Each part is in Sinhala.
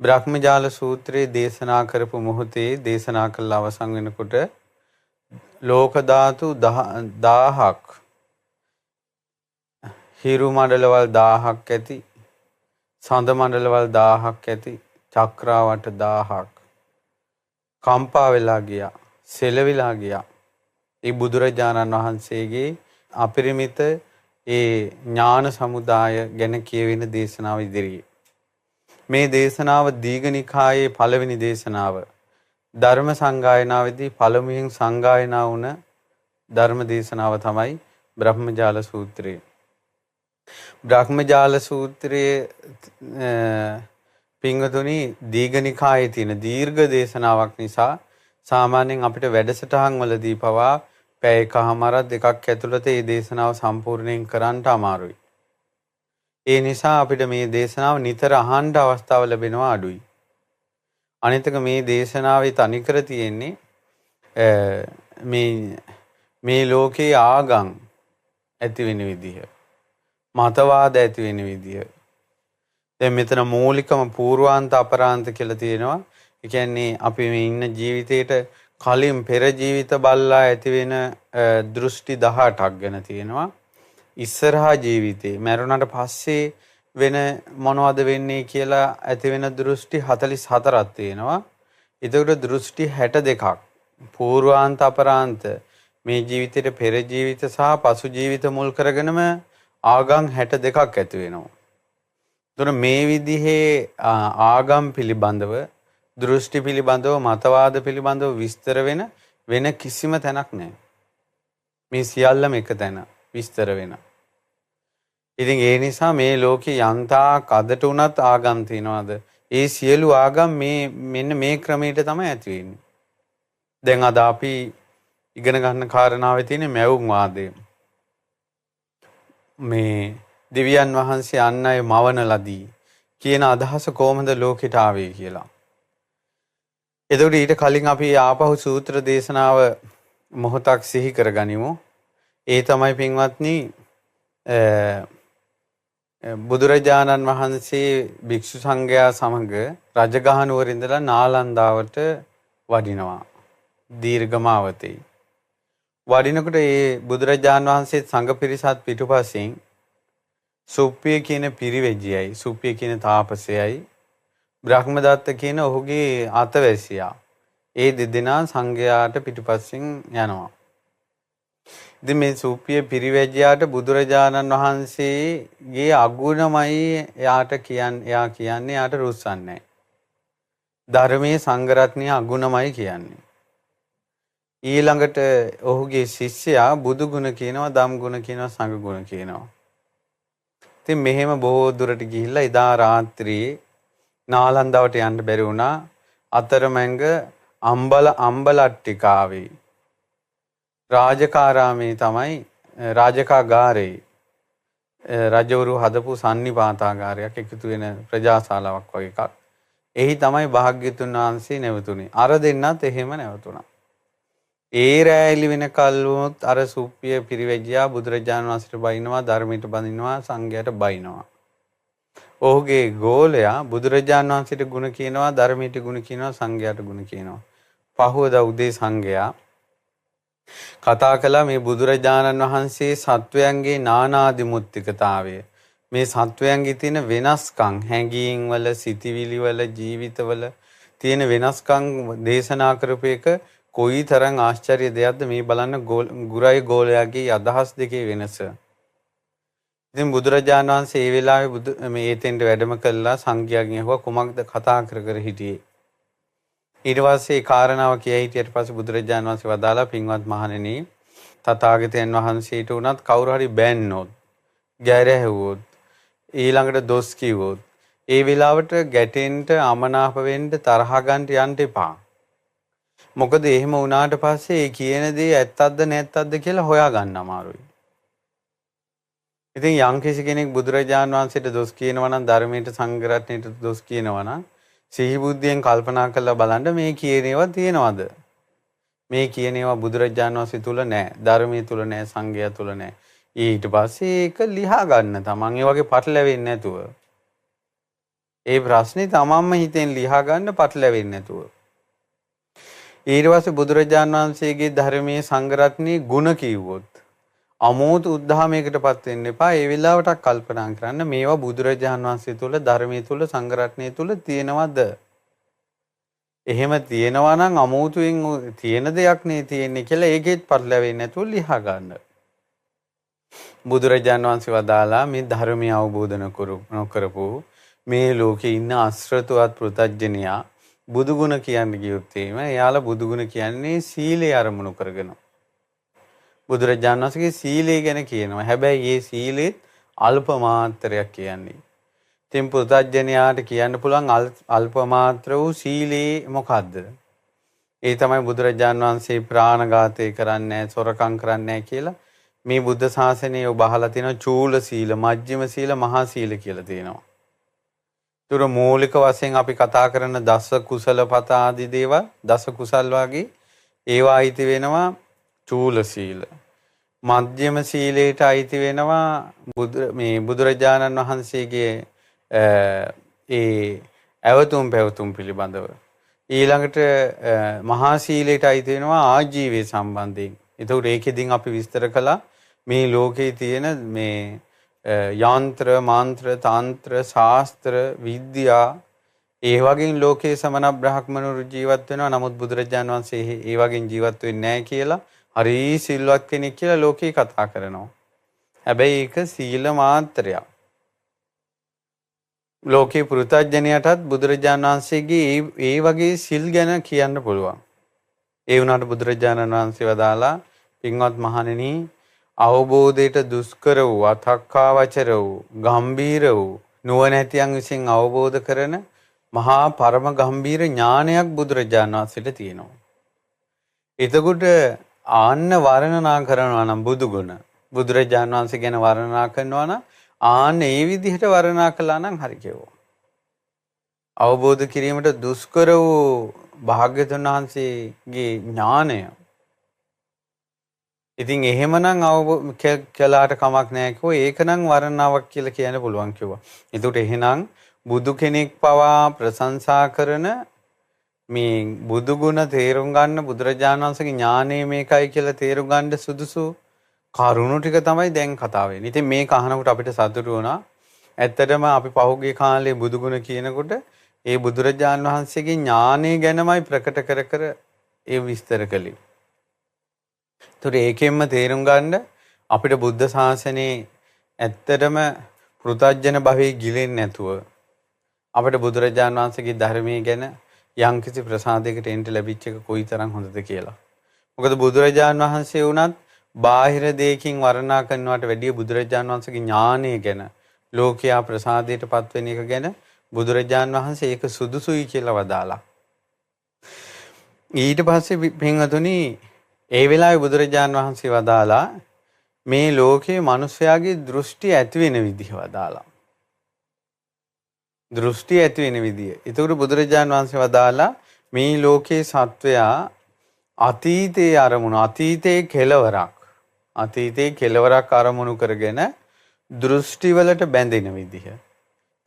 බ්‍රහ්මජාල සූත්‍රයේ දේශනා කරපු මොහොතේ දේශනා කළ අවසන් වෙනකොට ලෝක ධාතු 1000ක් හිරු මණ්ඩලවල් 1000ක් ඇති සඳ මණ්ඩලවල් 1000ක් ඇති චක්‍රාවට 1000ක් කම්පා වෙලා ගියා සෙලවිලා ගියා. ඒ බුදුරජාණන් වහන්සේගේ අපරිමිත ඒ ඥාන සමුදාය ගැන කියවෙන දේශනාව ඉදිරියේ මේ දේශනාව දීඝනිකායේ පළවෙනි දේශනාව ධර්ම සංගායනාවේදී පළමුවෙන් සංගායනා වුණ ධර්ම දේශනාව තමයි බ්‍රහ්මජාල සූත්‍රය. බ්‍රහ්මජාල සූත්‍රයේ පින්වතුනි දීඝනිකායේ තියෙන දීර්ඝ දේශනාවක් නිසා සාමාන්‍යයෙන් අපිට වැඩසටහන් වලදී පවා පැය එකමාරක් දෙකක් ඇතුළත මේ දේශනාව සම්පූර්ණයෙන් කරන්න අමාරුයි. ඒ නිසා අපිට මේ දේශනාව නිතර අහන්න අවස්ථාව ලැබෙනවා අඩුයි. අනිතක මේ දේශනාවේ තනිකර තියෙන්නේ මේ ලෝකේ ආගම් ඇති වෙන විදිහ, මතවාද ඇති වෙන විදිහ. දැන් මෙතන මූලිකම පූර්වාන්ත අපරාන්ත කියලා තියෙනවා. ඒ කියන්නේ අපි මේ ඉන්න ජීවිතේට කලින් පෙර ජීවිත බල්ලා ඇති වෙන දෘෂ්ටි 18ක් ගැන තියෙනවා. ඉස්සරහා ජීවිතේ මරුණාට පස්සේ වෙන මොනවද වෙන්නේ කියලා ඇති වෙන දෘෂ්ටි 44ක් තියෙනවා. ඒකට දෘෂ්ටි 62ක් පූර්වාන්ත අපරාන්ත මේ ජීවිතේට පෙර ජීවිත සහ පසු ජීවිත මුල් කරගෙනම ආගම් 62ක් ඇති වෙනවා. එතකොට මේ විදිහේ ආගම් පිළිබඳව දෘෂ්ටි පිළිබඳව මතවාද පිළිබඳව විස්තර වෙන කිසිම තැනක් නැහැ. මේ සියල්ලම එක තැන විස්තර වෙන. ඉතින් ඒ නිසා මේ ලෝකේ යන්තාක් අදට උනත් ආගම් තියනවාද? ඒ සියලු ආගම් මෙන්න මේ ක්‍රමයට තමයි ඇති වෙන්නේ. දැන් අද අපි ඉගෙන ගන්න කාරණාවේ තියෙන මැවුම් වාදය. මේ දෙවියන් වහන්සේ අන් අය මවන ලදී කියන අදහස කොහොමද ලෝකෙට ආවේ කියලා. එතකොට ඊට කලින් අපි ආපහු සූත්‍ර දේශනාව මොහොතක් සිහි කරගනිමු. ඒ තමයි පින්වත්නි බුදුරජාණන් වහන්සේ භික්ෂු සංඝයා සමග රජගහ නුවර ඉඳලා නාලන්දාවට වඩිනවා. දීර්ඝමාවතේ. වඩිනකොට ඒ බුදුරජාණන් වහන්සේ සංඝ පිරිසත් පිටුපසින් සුප්පිය කියන පිරිවැජියයි සුප්පිය කියන තාපසයයි බ්‍රහ්මදත්ත කියන ඔහුගේ අතවැසියා ඒ දෙදෙනා සංඝයාට පිටුපසින් යනවා. ඉතින් මේ සුප්පිය පිරිවැජියාට බුදුරජාණන් වහන්සේගේ අගුණමයි එයා කියන්නේ යාට රුස්සන්නේ නැහැ. ධර්මයේ සංඝ රත්නයේ අගුණමයි කියන්නේ. ඊළඟට ඔහුගේ ශිෂ්‍යයා බුදු ගුණ කියනවා, ධම් ගුණ කියනවා, සංඝ ගුණ කියනවා. ඉතින් මෙහෙම බොහෝ දුරට ගිහිල්ලා එදා රාත්‍රියේ නාලන්දාවට යන්න බැරි වුණා. අතරමැංග අම්බලට්ටිකාවේ රාජකාරාමේ තමයි රාජකාගාරේ රජවරු හදපු සන්නිපාතාගාරයක් එකතු වෙන ප්‍රජාශාලාවක් වගේ එකක්. එහි තමයි භාග්‍යතුන් වහන්සේ නැවතුනේ. අර දෙන්නත් එහෙම නැවතුණා. ඒ රැලි වෙන කල්වොත් අර සුප්පිය පිරිවැජියා බුදුරජාණන් වහන්සේට බයිනවා, ධර්මයට බඳිනවා, සංඝයාට බයිනවා. ඔහුගේ ගෝලයා බුදුරජාණන් වහන්සේට ගුණ කියනවා, ධර්මයට ගුණ කියනවා, සංඝයාට ගුණ කියනවා. පහවදා උදේ සංඝයා කතා කළා මේ බුදුරජාණන් වහන්සේ සත්වයන්ගේ නානාදිමුත්තිකතාවය, මේ සත්වයන්ගේ තියෙන වෙනස්කම්, හැඟීම් වල, සිතිවිලි වල, ජීවිතවල තියෙන වෙනස්කම් දේශනා කරපු එක කොයි තරම් ආශ්චර්ය දෙයක්ද මේ බලන්න. ගුරයි ගෝලයාගේ අදහස් දෙකේ වෙනස. ඉතින් බුදුරජාණන් වහන්සේ ඒ වෙලාවේ මේ එතෙන්ට වැඩම කළා සංඝයාගෙන් අහුවා කුමක්ද කතා කර හිටියේ. ඊට පස්සේ ඒ කාරණාව කියා හිටියට පස්සේ බුදුරජාණන් වහන්සේ වදාලා පින්වත් මහණෙනි, තථාගතයන් වහන්සේට උනත් කවුරු හරි බැන්නොත්, ගැරහැව්වොත්, ඊළඟට දොස් කිව්වොත්, ඒ වෙලාවට ගැටෙන්න, අමනාප වෙන්න, තරහ ගන්න යන්න එපා. මොකද එහෙම වුණාට පස්සේ ඒ කියන දේ ඇත්තක්ද නැත්තක්ද කියලා හොයාගන්න අමාරුයි. ඉතින් යම් කෙනෙක් බුදුරජාණන් වහන්සේට දොස් කියනවා නම්, ධර්මයට සංඝ රත්නයට දොස් කියනවා නම්, සිහි බුද්ධියෙන් කල්පනා කරලා බලන්න මේ කියන ඒවා තියෙනවද? මේ කියන ඒවා බුදුරජාණන් වහන්සේ තුල නැහැ, ධර්මයේ තුල නැහැ, සංඝයා තුල නැහැ. ඊට පස්සේ ඒක ලියා ගන්න තමන් ඒ වගේ පටලැවෙන්නේ නැතුව. ඒ ප්‍රශ්නේ තමන්ම හිතෙන් ලියා ගන්න පටලැවෙන්නේ නැතුව. ඊට පස්සේ බුදුරජාන් වහන්සේගේ ධර්මයේ සංගරත්නයේ ಗುಣ කිව්වොත් අමෝත උද්ධාමයකටපත් වෙන්න එපා. ඒ වෙලාවට කල්පනා කරන්න මේවා බුදුරජාන් වහන්සේ තුල ධර්මයේ තුල සංගරත්නයේ තුල තියෙනවද? එහෙම තියෙනවා නම් අමෝතුවෙන් තියෙන දෙයක් නේ තියෙන්නේ කියලා ඒකෙත් පටලැවෙන්නේ නැතුව ලියා ගන්න. බුදුරජාන් වහන්සේ වදාලා මේ ධර්මය අවබෝධ නොකරපු මේ ලෝකේ ඉන්න අශ්‍රතවත් පෘතජ්ජනයා බුදු ගුණ කියන්න ගියොත් එයාලා බුදු ගුණ කියන්නේ සීලය අරමුණු කරගෙන. බුදුරජාණන් වහන්සේගේ සීලය ගැන කියනවා. හැබැයි මේ සීලෙත් අල්ප මාත්‍රයක් කියන්නේ. ඉතින් පෘතජ්ජනයාට කියන්න පුළුවන් අල්ප මාත්‍ර වූ සීලේ මොකද්ද? ඒ තමයි බුදුරජාණන් වහන්සේ ප්‍රාණඝාතය කරන්නේ නැහැ, සොරකම් කරන්නේ නැහැ කියලා මේ බුද්ධ ශාසනයේ ඔබ අහලා තියෙනවා චූල සීල, මජ්ක්‍ධිම සීල, මහා සීල කියලා තියෙනවා. ඒතර මූලික වශයෙන් අපි කතා කරන දස කුසල පත ආදී දේවල්, දස කුසල් වගේ ඒවා අයිති වෙනවා චූල සීල. මධ්‍යම සීලයට අයිති වෙනවා මේ බුදුරජාණන් වහන්සේගේ ඒ අවතුම් පැවතුම් පිළිබඳව. ඊළඟට මහා සීලයට අයිති වෙනවා ආජීවයේ සම්බන්ධයෙන්. ඒතකොට ඒකෙදින් අපි විස්තර කළා මේ ලෝකේ තියෙන මේ යන්ත්‍ර, මාන්ත්‍ර, තාන්ත්‍ර, ශාස්ත්‍ර, විද්‍යා ඒ වගේ ලෝකේ සමන බ්‍රහ්මණවරු ජීවත් වෙනවා. නමුත් බුදුරජාණන් වහන්සේ ඒ වගේ ජීවත් වෙන්නේ නැහැ කියලා හරි සිල්වත් කෙනෙක් කියලා ලෝකේ කතා කරනවා. හැබැයි ඒක සීල මාත්‍රයක්. ලෝකේ පෘථජ්ජනයටත් බුදුරජාණන් වහන්සේගේ ඒ වගේ සිල් ගැන කියන්න පුළුවන්. ඒ වුණාට බුදුරජාණන් වහන්සේ වදාලා පින්වත් මහණෙනි අවබෝධයට දුෂ්කර වූ අතක්කාවචර වූ ගම්බීර වූ නුවණැතියන් විසින් අවබෝධ කරන මහා පරම ගම්බීර ඥානයක් බුදුරජාණන් වහන්සේට තියෙනවා. එතකොට ආන්න වර්ණනා කරනවා නම් බුදු ගුණ බුදුරජාණන් වහන්සේ ගැන වර්ණනා කරනවා නම් ආන්න ඒ විදිහට වර්ණනා කළා නම් හරි කියවෝ. අවබෝධ කිරීමට දුෂ්කර වූ භාග්‍යතුන් වහන්සේගේ ඥානය. ඉතින් එහෙමනම් කළාට කමක් නැහැ කිව්වා. ඒකනම් වර්ණනාවක් කියලා කියන්න පුළුවන් කිව්වා. ඒකට එහෙනම් බුදු කෙනෙක් පවා ප්‍රශංසා කරන මේ බුදු ගුණ තේරුම් ගන්න බුදුරජාණන් වහන්සේගේ ඥානය මේකයි කියලා තේරුම් ගන්න සුදුසු කරුණු ටික තමයි දැන් කතා වෙන්නේ. ඉතින් මේක අහනකොට අපිට සතුටු වුණා. ඇත්තටම අපි පහුගිය කාලේ බුදු ගුණ කියනකොට ඒ බුදුරජාණන් වහන්සේගේ ඥානය ගැනමයි ප්‍රකට කර කර ඒ විස්තර කළේ. ඒතර ඒකෙන්ම තේරුම් ගන්න අපිට බුද්ධ ශාසනයේ ඇත්තටම පෘථජ්ජන භවයේ ගිලෙන්නේ නැතුව අපිට බුදුරජාණන් වහන්සේගේ ධර්මයේ ගැන යම්කිසි ප්‍රසාදයකට එන්න ලැබිච්ච එක කොයිතරම් හොඳද කියලා. මොකද බුදුරජාණන් වහන්සේ වුණත් බාහිර දෙයකින් වර්ණනා කරනවට වැඩිය බුදුරජාණන් වහන්සේගේ ඥානය ගැන ලෝකයා ප්‍රසාදයට පත් වෙන එක ගැන බුදුරජාණන් වහන්සේ ඒක සුදුසුයි කියලා වදාලා. ඊට පස්සේ පින්වතුනි ඒ වෙලාවේ බුදුරජාණන් වහන්සේ වදාලා මේ ලෝකයේ මිනිස්යාගේ දෘෂ්ටි ඇති වෙන විදිහ වදාලා. දෘෂ්ටි ඇති වෙන විදිය. ඒතකොට බුදුරජාණන් වහන්සේ වදාලා මේ ලෝකයේ සත්වයා අතීතයේ අරමුණු අතීතයේ කෙලවරක් අරමුණු කරගෙන දෘෂ්ටි වලට බැඳෙන විදිහ.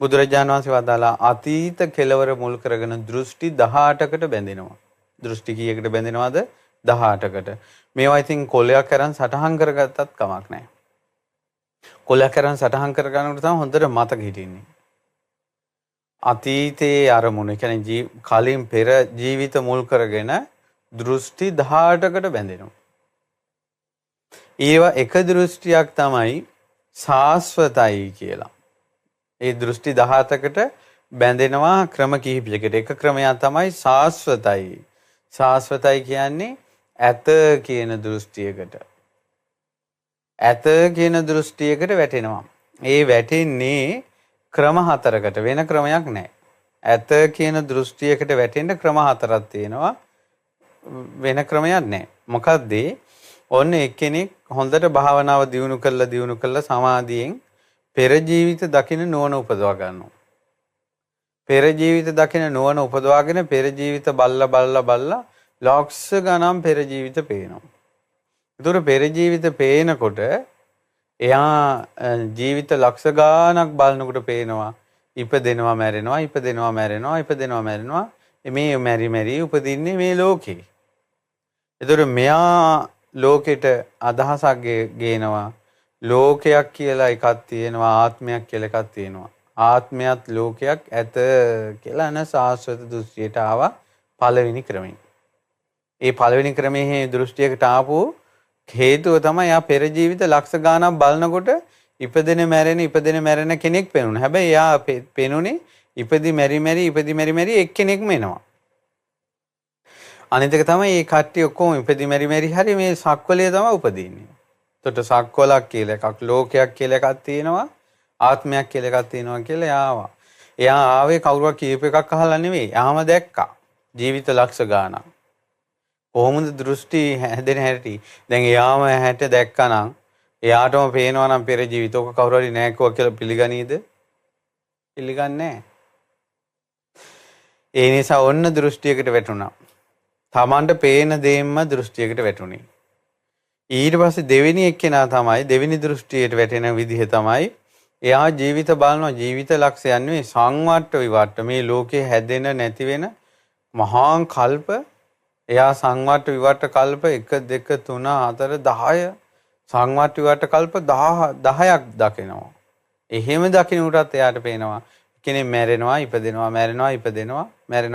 බුදුරජාණන් වහන්සේ වදාලා අතීත කෙලවර මුල් කරගෙන දෘෂ්ටි 18කට බැඳෙනවා. දෘෂ්ටි කීයකට බැඳෙනවද? 18කට. මේවා ඉතින් කොලයක් අරන් සටහන් කරගත්තත් කමක් නැහැ. කොලයක් අරන් සටහන් කරගන්නකොට තමයි හොඳට මතක හිටින්නේ. අතීතයේ අරමුණ කියන්නේ කලින් පෙර ජීවිත මුල් කරගෙන දෘෂ්ටි 18කට බැඳෙනවා. ඒවා එක දෘෂ්ටියක් තමයි සාස්වතයි කියලා. ඒ දෘෂ්ටි 17කට බැඳෙනවා ක්‍රම කිහිපයකට. එක ක්‍රමයක් තමයි සාස්වතයි. සාස්වතයි කියන්නේ ඇත කියන දෘෂ්ටියකට. ඇත කියන දෘෂ්ටියකට වැටෙනවා. ඒ වැටෙන්නේ ක්‍රම 4කට වෙන ක්‍රමයක් නැහැ. ඇත කියන දෘෂ්ටියකට වැටෙන්න ක්‍රම 4ක් තියෙනවා. වෙන ක්‍රමයක් නැහැ. මොකද්ද? ඔන්න එක්කෙනෙක් හොඳට භාවනාව දියුණු කළා සමාධියෙන් පෙර ජීවිත දකින නුවණ උපදවා ගන්නවා. පෙර ජීවිත දකින නුවණ උපදවාගෙන පෙර ජීවිත බල්ලා ලක්ෂ ගණන් පෙර ජීවිත පේනවා. ඒතර පෙර ජීවිත පේනකොට එයා ජීවිත ලක්ෂ ගාණක් බලනකොට පේනවා ඉපදෙනවා මැරෙනවා ඉපදෙනවා මැරෙනවා ඉපදෙනවා මැරෙනවා මේ මෙරි උපදින්නේ මේ ලෝකේ. ඒතර මෙයා ලෝකෙට අදහසක් ගේනවා. ලෝකයක් කියලා එකක් තියෙනවා ආත්මයක් කියලා එකක් තියෙනවා. ආත්මයත් ලෝකයක් ඇත කියලා අන සාස්වත දෘෂ්ටියට ආවා පළවෙනි ක්‍රමයෙන්. ඒ පළවෙනි ක්‍රමයේ දෘෂ්ටියකට ආපු හේතුව තමයි යා පෙර ජීවිත ලක්ෂ ගාණක් බලනකොට ඉපදෙන මැරෙන කෙනෙක් පෙනුනේ. හැබැයි යා පෙනුනේ ඉපදි මෙරි එක්කෙනෙක්ම එනවා. අනිත් එක තමයි මේ කට්ටිය ඔක්කොම ඉපදි මෙරි හරි මේ සක්වලේ තමයි උපදින්නේ. එතකොට සක්වලක් කියලා එකක් ලෝකයක් කියලා එකක් තියෙනවා. ආත්මයක් කියලා එකක් තියෙනවා කියලා යාවා. එයා ආවේ කවුරුවක් කියප එකක් අහලා නෙවෙයි. යාම දැක්කා. ජීවිත ලක්ෂ ගාණක්. කොහොමද දෘෂ්ටි හැදෙන හැටි? දැන් යාම හැට දැක්කනම් එයාටම පේනවා නම් පෙර ජීවිත ඔක කවුරු හරි නෑකෝ කියලා පිළිගනීද? පිළිගන්නේ නැහැ. ඒ නිසා ඔන්න දෘෂ්ටියකට වැටුණා. තමන්ට පේන දේෙන්ම දෘෂ්ටියකට වැටුණේ. ඊට පස්සේ දෙවෙනි එක්කෙනා තමයි දෙවෙනි දෘෂ්ටියට වැටෙන විදිහ තමයි එයා ජීවිත බලනවා ජීවිත ලක්ෂයන් නෙවෙයි සංවට්ට විවට්ට මේ ලෝකේ හැදෙන නැති වෙන මහා කල්ප එයා සංවට්ට විවට්ට කල්ප 1 2 3 4 10 සංවට්ට විවට්ට කල්ප 10ක් දකිනවා. එහෙම දකිනුටත් එයාට පේනවා කෙනෙක් මැරෙනවා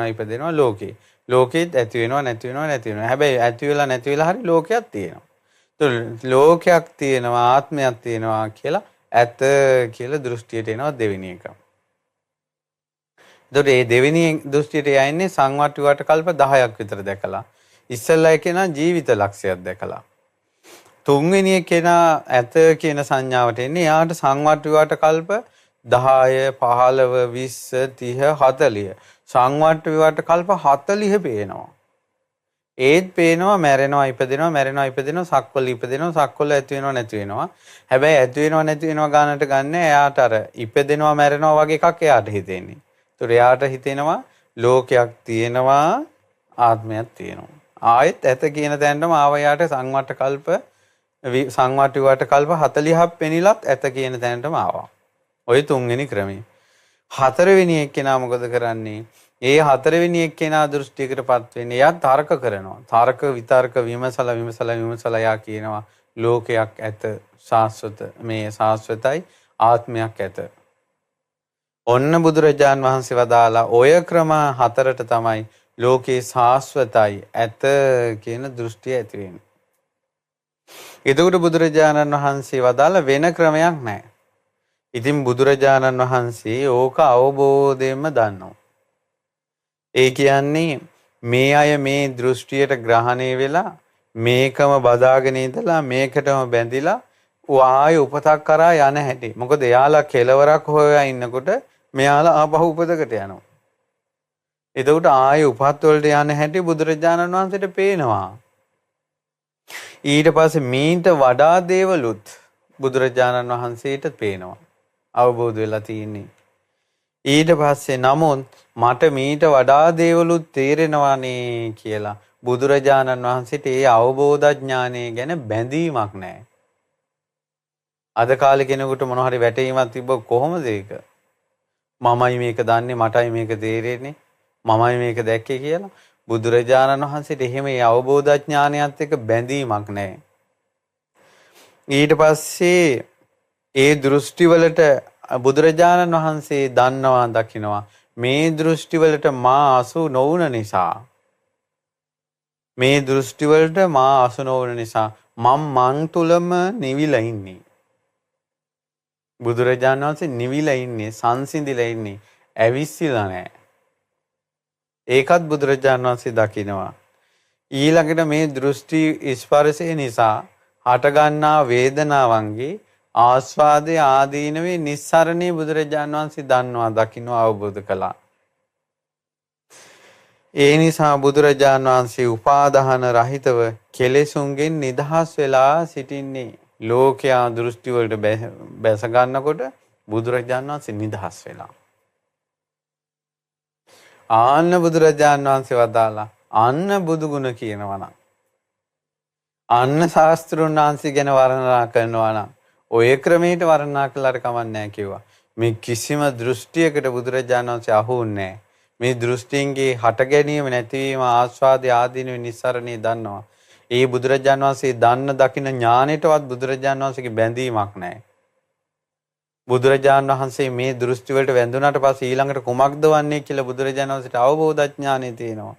ඉපදෙනවා ලෝකේ. ලෝකෙත් ඇති වෙනවා නැති වෙනවා. හැබැයි ඇති වෙලා නැති වෙලා හරි ලෝකයක් තියෙනවා. ලෝකයක් තියෙනවා ආත්මයක් තියෙනවා කියලා ඇත කියලා දෘෂ්ටියට එනවා දෙවෙනි එක. එතකොට මේ දෙවෙනි දෘෂ්ටියට යන්නේ සංවට්ට විවට්ට කල්ප 10ක් විතර දැකලා. ඉස්සෙල්ලා එකේනා ජීවිත ලක්ෂයක් දැකලා. තුන්වෙනි එකේනා ඇත කියන සංඥාවට එන්නේ යාට සංවට්ට විවට්ට කල්ප 10 15 20 30 40 සංවට්ට විවට්ට කල්ප 40 පේනවා. ඒත් පේනවා මැරෙනවා ඉපදෙනවා සක්වල ඇති වෙනවා නැති වෙනවා. හැබැයි ඇති වෙනවා නැති වෙනවා ගන්නට ගන්න එයාට අර ඉපදෙනවා මැරෙනවා වගේ එකක් එයාට හිතෙන්නේ. ඒතර එයාට හිතෙනවා ලෝකයක් තියෙනවා ආත්මයක් තියෙනවා. ආයෙත් ඇත කියන තැනටම ආව එයාට සංවට්ට විවට්ට කල්ප 40ක් පෙනිලත් ඇත කියන තැනටම ආවා. ඔය තුන්වෙනි ක්‍රමය. හතරවෙනි එක්කෙනා මොකද කරන්නේ? ඒ හතරවෙනි එක්කෙනා දෘෂ්ටියකටපත් වෙන්නේ එයා තර්ක කරනවා. තර්ක විතර්ක විමසලා යා කියනවා ලෝකයක් ඇත සාස්වතයි ආත්මයක් ඇත. ඔන්න බුදුරජාන් වහන්සේ වදාලා ඔය ක්‍රම හතරට තමයි ලෝකේ සාස්වතයි ඇත කියන දෘෂ්ටිය ඇති වෙන්නේ. එතකොට බුදුරජාණන් වහන්සේ වදාලා වෙන ක්‍රමයක් නැහැ. ඉතින් බුදුරජාණන් වහන්සේ ඕක අවබෝධයෙන්ම දන්නවා. ඒ කියන්නේ මේ අය මේ දෘෂ්ටියට ග්‍රහණය වෙලා මේකම බදාගෙන ඉඳලා මේකටම බැඳිලා ආය උපතක් කරා යන හැටි. මොකද එයාලා කෙලවරක් හොයා ඉන්නකොට මෙයාලා ආපහු උපතකට යනවා. එතකොට ආය උපත් වලට යන හැටි බුදුරජාණන් වහන්සේට පේනවා. ඊට පස්සේ මීට වඩා දේවලුත් බුදුරජාණන් වහන්සේට පේනවා. අවබෝධ වෙලා තියෙන්නේ. ඊට පස්සේ නමුත් මට මීට වඩා දේවලුත් තේරෙනවානේ කියලා බුදුරජාණන් වහන්සේට ඒ අවබෝධ ඥානය ගැන බැඳීමක් නැහැ. අද කාලේ කෙනෙකුට මොන හරි වැටීමක් තිබ්බොත් කොහොමද ඒක? මමයි මේක දන්නේ මටයි මේක තේරෙන්නේ මමයි මේක දැක්කේ කියලා බුදුරජාණන් වහන්සේට එහෙම ඒ අවබෝධ ඥානයත් එක්ක බැඳීමක් නැහැ. ඊට පස්සේ ඒ දෘෂ්ටිවලට බුදුරජාණන් වහන්සේ දන්නවා දකිනවා මේ දෘෂ්ටිවලට මා අසු නොවුන නිසා මං තුලම නිවිලා ඉන්නේ. බුදුරජාණන් වහන්සේ නිවිලා ඉන්නේ සංසිඳිලා ඉන්නේ ඇවිස්සিলা නැහැ. ඒකත් බුදුරජාණන් වහන්සේ දකිනවා. ඊළඟට මේ දෘෂ්ටි ස්පර්ශය නිසා හටගන්නා වේදනාවන්ගේ ආස්වාදයේ ආදීනවේ නිස්සරණේ බුදුරජාණන් වහන්සේ දන්නවා දකින්නවා අවබෝධ කළා. ඒ නිසා බුදුරජාණන් වහන්සේ උපාදාන රහිතව කෙලෙසුන්ගෙන් නිදහස් වෙලා සිටින්නේ. ලෝකයා දෘෂ්ටි වලට බැස ගන්නකොට බුදුරජාණන් වහන්සේ නිදහස් වෙලා. ආන්න බුදුරජාණන් වහන්සේ වදාලා අන්න බුදු ගුණ කියනවා නම් අන්න ශාස්ත්‍රුන් වහන්සේ ගැන වර්ණනා කරනවා නම් ඔය ක්‍රමයට වර්ණනා කළාට කමක් නැහැ කිව්වා. මේ කිසිම දෘෂ්ටියකට බුදුරජාණන් වහන්සේ අහුන්නේ නැහැ. මේ දෘෂ්ටිංගේ හට ගැනීම නැතිවීම ආස්වාදයේ ආදීනව නිස්සරණේ දන්නවා. ඒ බුදුරජාණන් වහන්සේ දන්න දකින ඥාණයටවත් බුදුරජාණන් වහන්සේගේ බැඳීමක් නැහැ. බුදුරජාණන් වහන්සේ මේ දෘෂ්ටි වලට වැඳුනාට පස්සේ ඊළඟට කුමක්ද වන්නේ කියලා බුදුරජාණන් වහන්සේට අවබෝධඥානෙ තියෙනවා.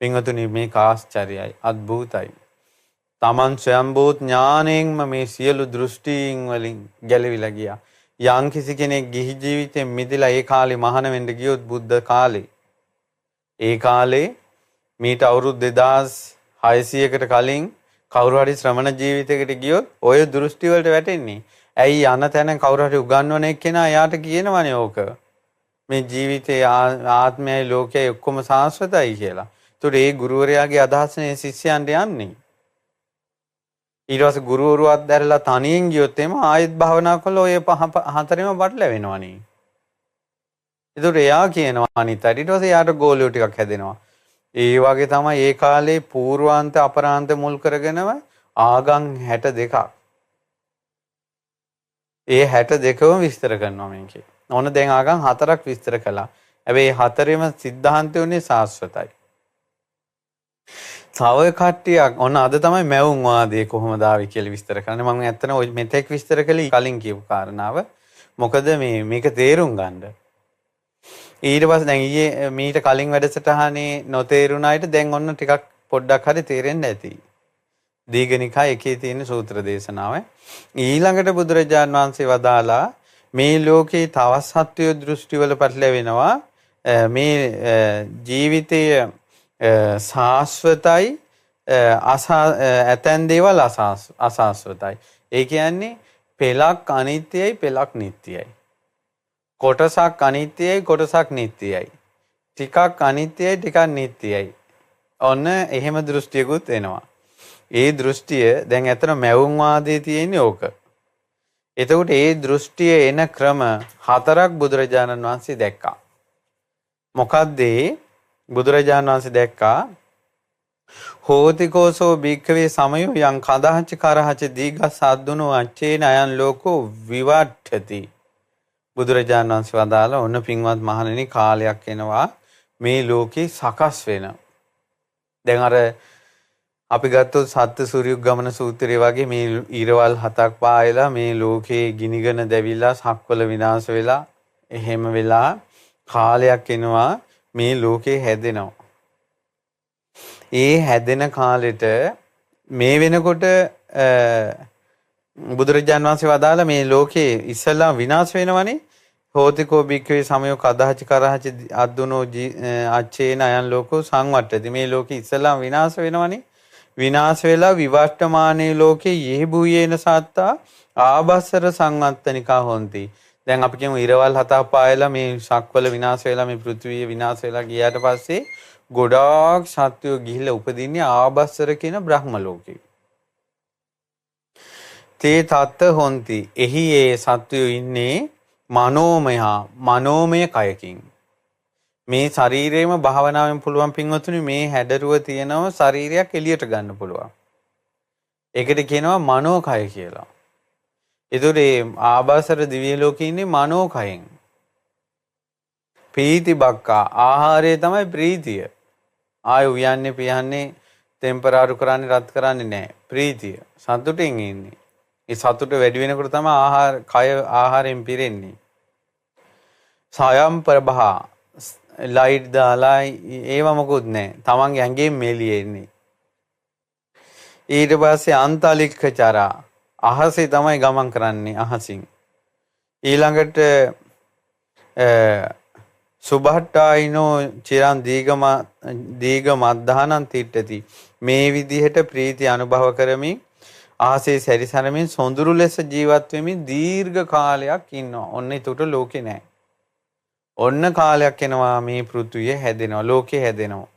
පින්වතුනි මේක ආශ්චර්යයි, අద్භූතයි. තමන් ස්වයම්බූ ඥාණයෙන්ම මේ සියලු දෘෂ්ටීන් වලින් ගැලවිලා ගියා. යම් කිසි කෙනෙක් ගිහි ජීවිතයෙන් මිදලා ඒ කාලේ මහාන වෙන්න ගියොත් බුද්ධ කාලේ, ඒ කාලේ මීට අවුරුදු 2600කට කලින් කවුරු හරි ශ්‍රමණ ජීවිතයකට ගියොත් ඔය දෘෂ්ටි වලට වැටෙන්නේ. ඇයි යන තැන කවුරු හරි උගන්වන එක්කෙනා යාට කියනවනේ ඕක. මේ ජීවිතේ ආත්මයයි ලෝකයයි ඔක්කොම සාස්වතයි කියලා. ඒතකොට ඒ ගුරුවරයාගේ අදහසනේ ශිෂ්‍යයන්ට යන්නේ. ඊට පස්සේ ගුරුවරුවත් දැරලා තනියෙන් ගියොත් එම ආයෙත් භාවනා කළා ඔය හතරෙම බටලවෙනවනේ. ඒතකොට එයා කියනවා අනිත් ඊට පස්සේ යාට ගෝලියෝ ටිකක් හැදෙනවා. ඒ වගේ තමයි ඒ කාලේ පූර්වාන්ත අපරාන්ත මුල් කරගෙනම ආගම් 62ක්. ඒ 62ම විස්තර කරනවා මේකේ. ඕන දැන් ආගම් 4ක් විස්තර කළා. හැබැයි හතරෙම સિદ્ધාන්තය උනේ සාස්වතයි. තව කට්ටියක් ඔන්න අද තමයි මැවුම් වාදයේ කොහොමද ආවේ කියලා විස්තර කරන්නේ. මම ඇත්තටම ඔය මෙතෙක් විස්තර කළේ කලින් කියපු කාරණාව. මොකද මේක තේරුම් ගන්න. ඊට පස්සේ දැන් ඊයේ මීට කලින් වැඩසටහනේ නොතේරුණ අයට දැන් ඔන්න ටිකක් පොඩ්ඩක් හරි තේරෙන්න ඇති. දීඝනිකාය එකේ තියෙන සූත්‍ර දේශනාව. ඊළඟට බුදුරජාන් වහන්සේ වදාලා මේ ලෝකේ තවත් සත්‍ය දෘෂ්ටිවල පැටලෙනවා. මේ ජීවිතයේ සාස්වතයි ඇතැන් දේවල් අසාස්වතයි. ඒ කියන්නේ පෙලක් අනිත්‍යයි පෙලක් නිට්ටයයි. කොටසක් අනිත්‍යයි කොටසක් නිට්ටයයි. ටිකක් අනිත්‍යයි ටිකක් නිට්ටයයි. ඔන්න එහෙම දෘෂ්ටියකුත් එනවා. ඒ දෘෂ්ටිය දැන් ඇත්තට මැවුම් වාදයේ තියෙන්නේ ඕක. එතකොට ඒ දෘෂ්ටිය එන ක්‍රම 4ක් බුදුරජාණන් වහන්සේ දැක්කා. මොකද්ද බුදුරජාණන් වහන්සේ දැක්කා හෝතිකෝසෝ භික්ඛවේ සමයෝ යං කදහච කරහච දීඝස් අද්දුනෝ අච්චේන අයං ලෝකෝ විවට්ඨති. බුදුරජාණන් වහන්සේ වදාළ ඔන්න පින්වත් මහණෙනි කාලයක් එනවා මේ ලෝකේ සකස් වෙන. දැන් අර අපි ගත්තොත් සත්ත්ව සූර්යුග්ගමන සූත්‍රය වගේ මේ ඊරවල් 7ක් පායලා මේ ලෝකේ ගිනිගෙන දැවිලා සක්වල විනාශ වෙලා එහෙම වෙලා කාලයක් එනවා මේ ලෝකේ හැදෙනවා. ඒ හැදෙන කාලෙට මේ වෙනකොට බුදුරජාන් වහන්සේ වදාළ මේ ලෝකේ ඉස්සලා විනාශ වෙනවනේ. හෝතිකෝ භික්ඛවේ සමයෝ කදහච කරහච අද්දුනෝ අච්චේන අයං ලෝකෝ සංවට්ඨති. මේ ලෝකේ ඉස්සලා විනාශ වෙනවනේ. විනාශ වෙලා විවර්තමානයේ ලෝකේ යෙහි සත්තා ආබස්සර සංවත්තනිකා හොಂತಿ. දැන් අපි කියමු ඉරවල් 7ක් පායලා මේ ශක්වල විනාශ වෙලා මේ පෘථිවිය විනාශ වෙලා ගියාට පස්සේ ගොඩාක් සත්වයෝ ගිහිල්ලා උපදින්නේ ආබස්සර කියන බ්‍රහ්ම ලෝකේ. තේ තත්ත හොಂತಿ. එහි ඒ සත්වයෝ ඉන්නේ මනෝමය කයකින්. මේ ශරීරයේම භාවනාවෙන් පුළුවන් පින්වතුනි මේ හැඩරුව තියෙනව ශරීරයක් එළියට ගන්න පුළුවන්. ඒකට කියනවා මනෝකය කියලා. ඒතකොට මේ ආභාසර දිව්‍ය ලෝකේ ඉන්නේ මනෝකයෙන්. ප්‍රීති බක්කා ආහාරය තමයි ප්‍රීතිය. ආය උයන්නේ පියන්නේ ටෙම්පරාරු කරන්නේ රත් කරන්නේ නැහැ. ප්‍රීතිය. සතුටින් ඉන්නේ. ඒ සතුට වැඩි වෙනකොට තමයි කය ආහාරයෙන් පිරෙන්නේ. සයම් ප්‍රභා ලයිට් දාලා ඒව මොකුත් නැහැ. තමන්ගේ ඇඟෙන් මෙලියෙන්නේ. ඊට පස්සේ අන්තලික්ඛචරා අහසේ තමයි ගමන් කරන්නේ අහසින්. ඊළඟට සුභට්ටායිනෝ චිරන් දීඝ මද්ධානං තිට්ඨති. මේ විදිහට ප්‍රීති අනුභව කරමින් ආසේ සැරිසරමින් සොඳුරු ලෙස ජීවත් වෙමින් දීර්ඝ කාලයක් ඉන්නවා. ඔන්න ඒකට ලෝකේ නැහැ. ඔන්න කාලයක් එනවා මේ පෘථුවිය හැදෙනවා. ලෝකේ හැදෙනවා.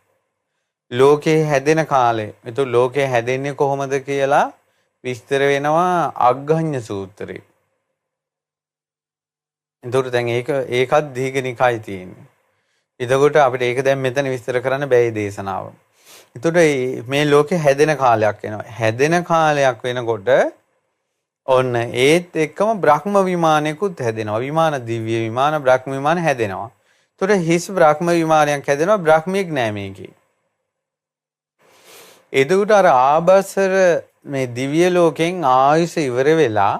ලෝකේ හැදෙන කාලේ. ඒතකොට ලෝකේ හැදෙන්නේ කොහොමද කියලා විස්තර වෙනවා අග්ගඤ්ඤ සූත්‍රේ. එතකොට දැන් ඒකත් දීඝනිකායි තියෙන්නේ. එතකොට අපිට ඒක දැන් මෙතන විස්තර කරන්න බැයි දේශනාව. එතකොට මේ ලෝකේ හැදෙන කාලයක් එනවා. හැදෙන කාලයක් වෙනකොට ඔන්න ඒත් එක්කම බ්‍රහ්ම විමානයකුත් හැදෙනවා. විමාන දිව්‍ය විමාන බ්‍රහ්ම විමාන හැදෙනවා. ඒතකොට හිස් බ්‍රහ්ම විමානයක් හැදෙනවා. බ්‍රහ්මියෙක් නෑ මේකේ. එතකොට අර ආභසර මේ දිව්‍ය ලෝකෙන් ආයුෂ ඉවර වෙලා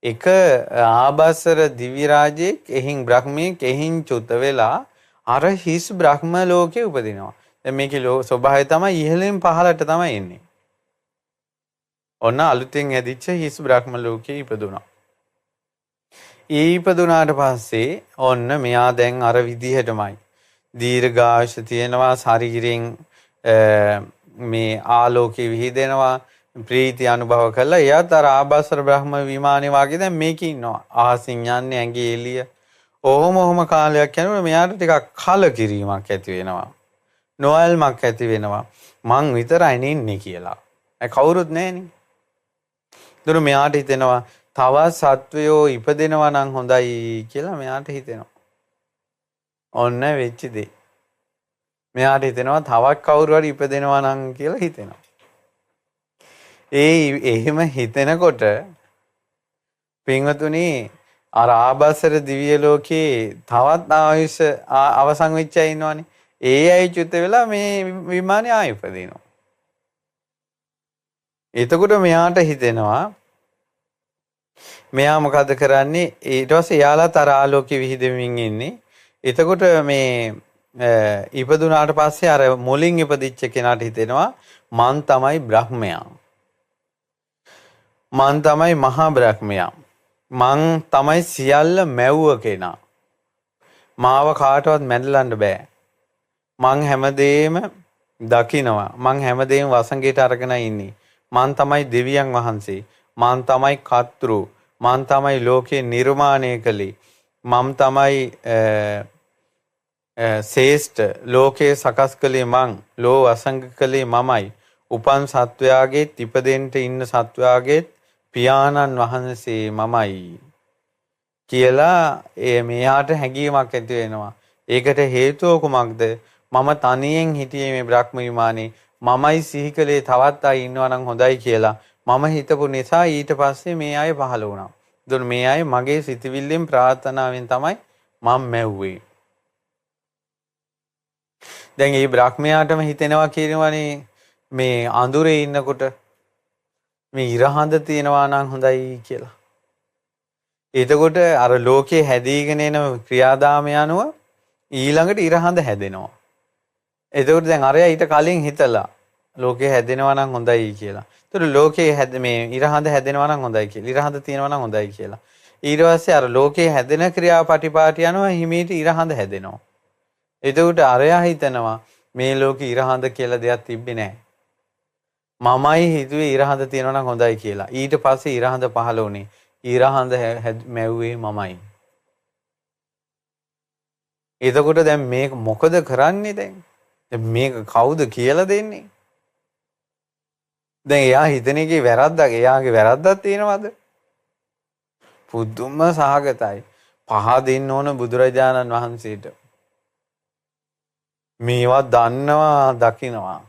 එක ආභසර දිව්‍ය රාජයෙක් එහින් බ්‍රහ්මියෙක් එහින් චුත වෙලා අර හිස් බ්‍රහ්ම ලෝකේ උපදිනවා. දැන් මේකේ ස්වභාවය තමයි ඉහළින් පහළට තමයි එන්නේ. ඔන්න අලුතෙන් ඇදිච්ච හිස් බ්‍රහ්ම ලෝකේ ඉපදුනා. ඉපදුනාට පස්සේ ඔන්න මෙයා දැන් අර විදිහටමයි දීර්ඝායුෂ තියෙනවා, ශරීරයෙන් මේ ආලෝකේ විහිදෙනවා, ප්‍රීති අනුභව කරලා එයාත් අර ආභාසර බ්‍රහ්ම විමානේ වගේ දැන් මේකේ ඉන්නවා. අහසින් යන්නේ ඇඟේ එළිය. ඔහොම කාලයක් යනකොට මෙයාට ටිකක් කලකිරීමක් ඇති වෙනවා. නොයල්මක් ඇති වෙනවා. මං විතරයි ඉන්නේ කියලා. කවුරුත් නැහෙනේ. දුර මෙයාට හිතෙනවා තවත් සත්වයෝ ඉපදෙනවා නම් හොඳයි කියලා මෙයාට හිතෙනවා. ඔන්න වෙච්ච දේ. මෙයාට හිතෙනවා තවත් කවුරු හරි ඉපදෙනවා නම් කියලා හිතෙනවා. එහෙම හිතෙනකොට පින්වතුනි අර ආභාසර දිව්‍ය ලෝකේ තවත් ආයුෂ අවසන් වෙච්ච අය ඉන්නවනේ. ඒ අය චුත වෙලා මේ විමානේ ආයෙ ඉපදිනවා. එතකොට මෙයාට හිතෙනවා මෙයා මොකද කරන්නේ ඊට පස්සේ එයාලත් අර ආලෝකෙ විහිදෙමින් ඉන්නේ. එතකොට මේ ඉපදුනාට පස්සේ අර මුලින් ඉපදිච්ච කෙනාට හිතෙනවා මං තමයි බ්‍රහ්මයා. මං තමයි මහා බ්‍රහ්මයා. මං තමයි සියල්ල මැව්ව කෙනා. මාව කාටවත් මැඩලන්න බෑ. මං හැමදේම දකිනවා. මං හැමදේම වසඟයට අරගෙන ඉන්නේ. මං තමයි දෙවියන් වහන්සේ. මං තමයි කර්තෘ. මං තමයි ලෝකේ නිර්මාණය කළේ. මම තමයි ශ්‍රේෂ්ඨ ලෝකේ සකස් කළේ මං. ලෝ වසඟ කළේ මමයි. උපන් සත්වයාගේ ඉපදෙන්න ඉන්න සත්වයාගේ පියාණන් වහන්සේ මමයි කියලා මෙයාට හැඟීමක් ඇති වෙනවා. ඒකට හේතුව කුමක්ද? මම තනියෙන් හිටියේ මේ බ්‍රහ්ම විමානේ. මමයි සිහි කළේ තවත් අය ඉන්නවා නම් හොඳයි කියලා. මම හිතපු නිසා ඊට පස්සේ මේ අය පහළ වුණා. ඒතකොට මේ අය මගේ සිතවිල්ලෙන් ප්‍රාර්ථනාවෙන් තමයි මම මැව්වේ. දැන් මේ බ්‍රහ්මයාටම හිතෙනවා කියනවනේ මේ අඳුරේ ඉන්නකොට මේ ඉරහඳ තියෙනවා නම් හොඳයි කියලා. එතකොට අර ලෝකේ හැදීගෙන එන ක්‍රියාදාමය අනුව ඊළඟට ඉරහඳ හැදෙනවා. එතකොට දැන් අරයා ඊට කලින් හිතලා ලෝකේ හැදෙනවා නම් හොඳයි කියලා. එතකොට ලෝකේ මේ ඉරහඳ හැදෙනවා නම් හොඳයි කියලා. ඉරහඳ තියෙනවා නම් හොඳයි කියලා. ඊට පස්සේ අර ලෝකේ හැදෙන ක්‍රියාපටිපාටි අනුව හිමීට ඉරහඳ හැදෙනවා. එතකොට අරයා හිතනවා මේ ලෝකේ ඉරහඳ කියලා දෙයක් තිබ්බේ නැහැ. මමයි හිතුවේ ඉරහඳ තියෙනවා නම් හොඳයි කියලා. ඊට පස්සේ ඉරහඳ පහළ වුණේ. ඉරහඳ මැව්වේ මමයි. එතකොට දැන් මේක මොකද කරන්නේ දැන්? මේක කවුද කියලා දෙන්නේ? දැන් එයා හිතන එකේ වැරද්දක්, එයාගේ වැරද්දක් තියෙනවද? පුදුම සහගතයි. පහදින්න ඕන බුදුරජාණන් වහන්සේට. මේවා දන්නවා, දකින්නවා.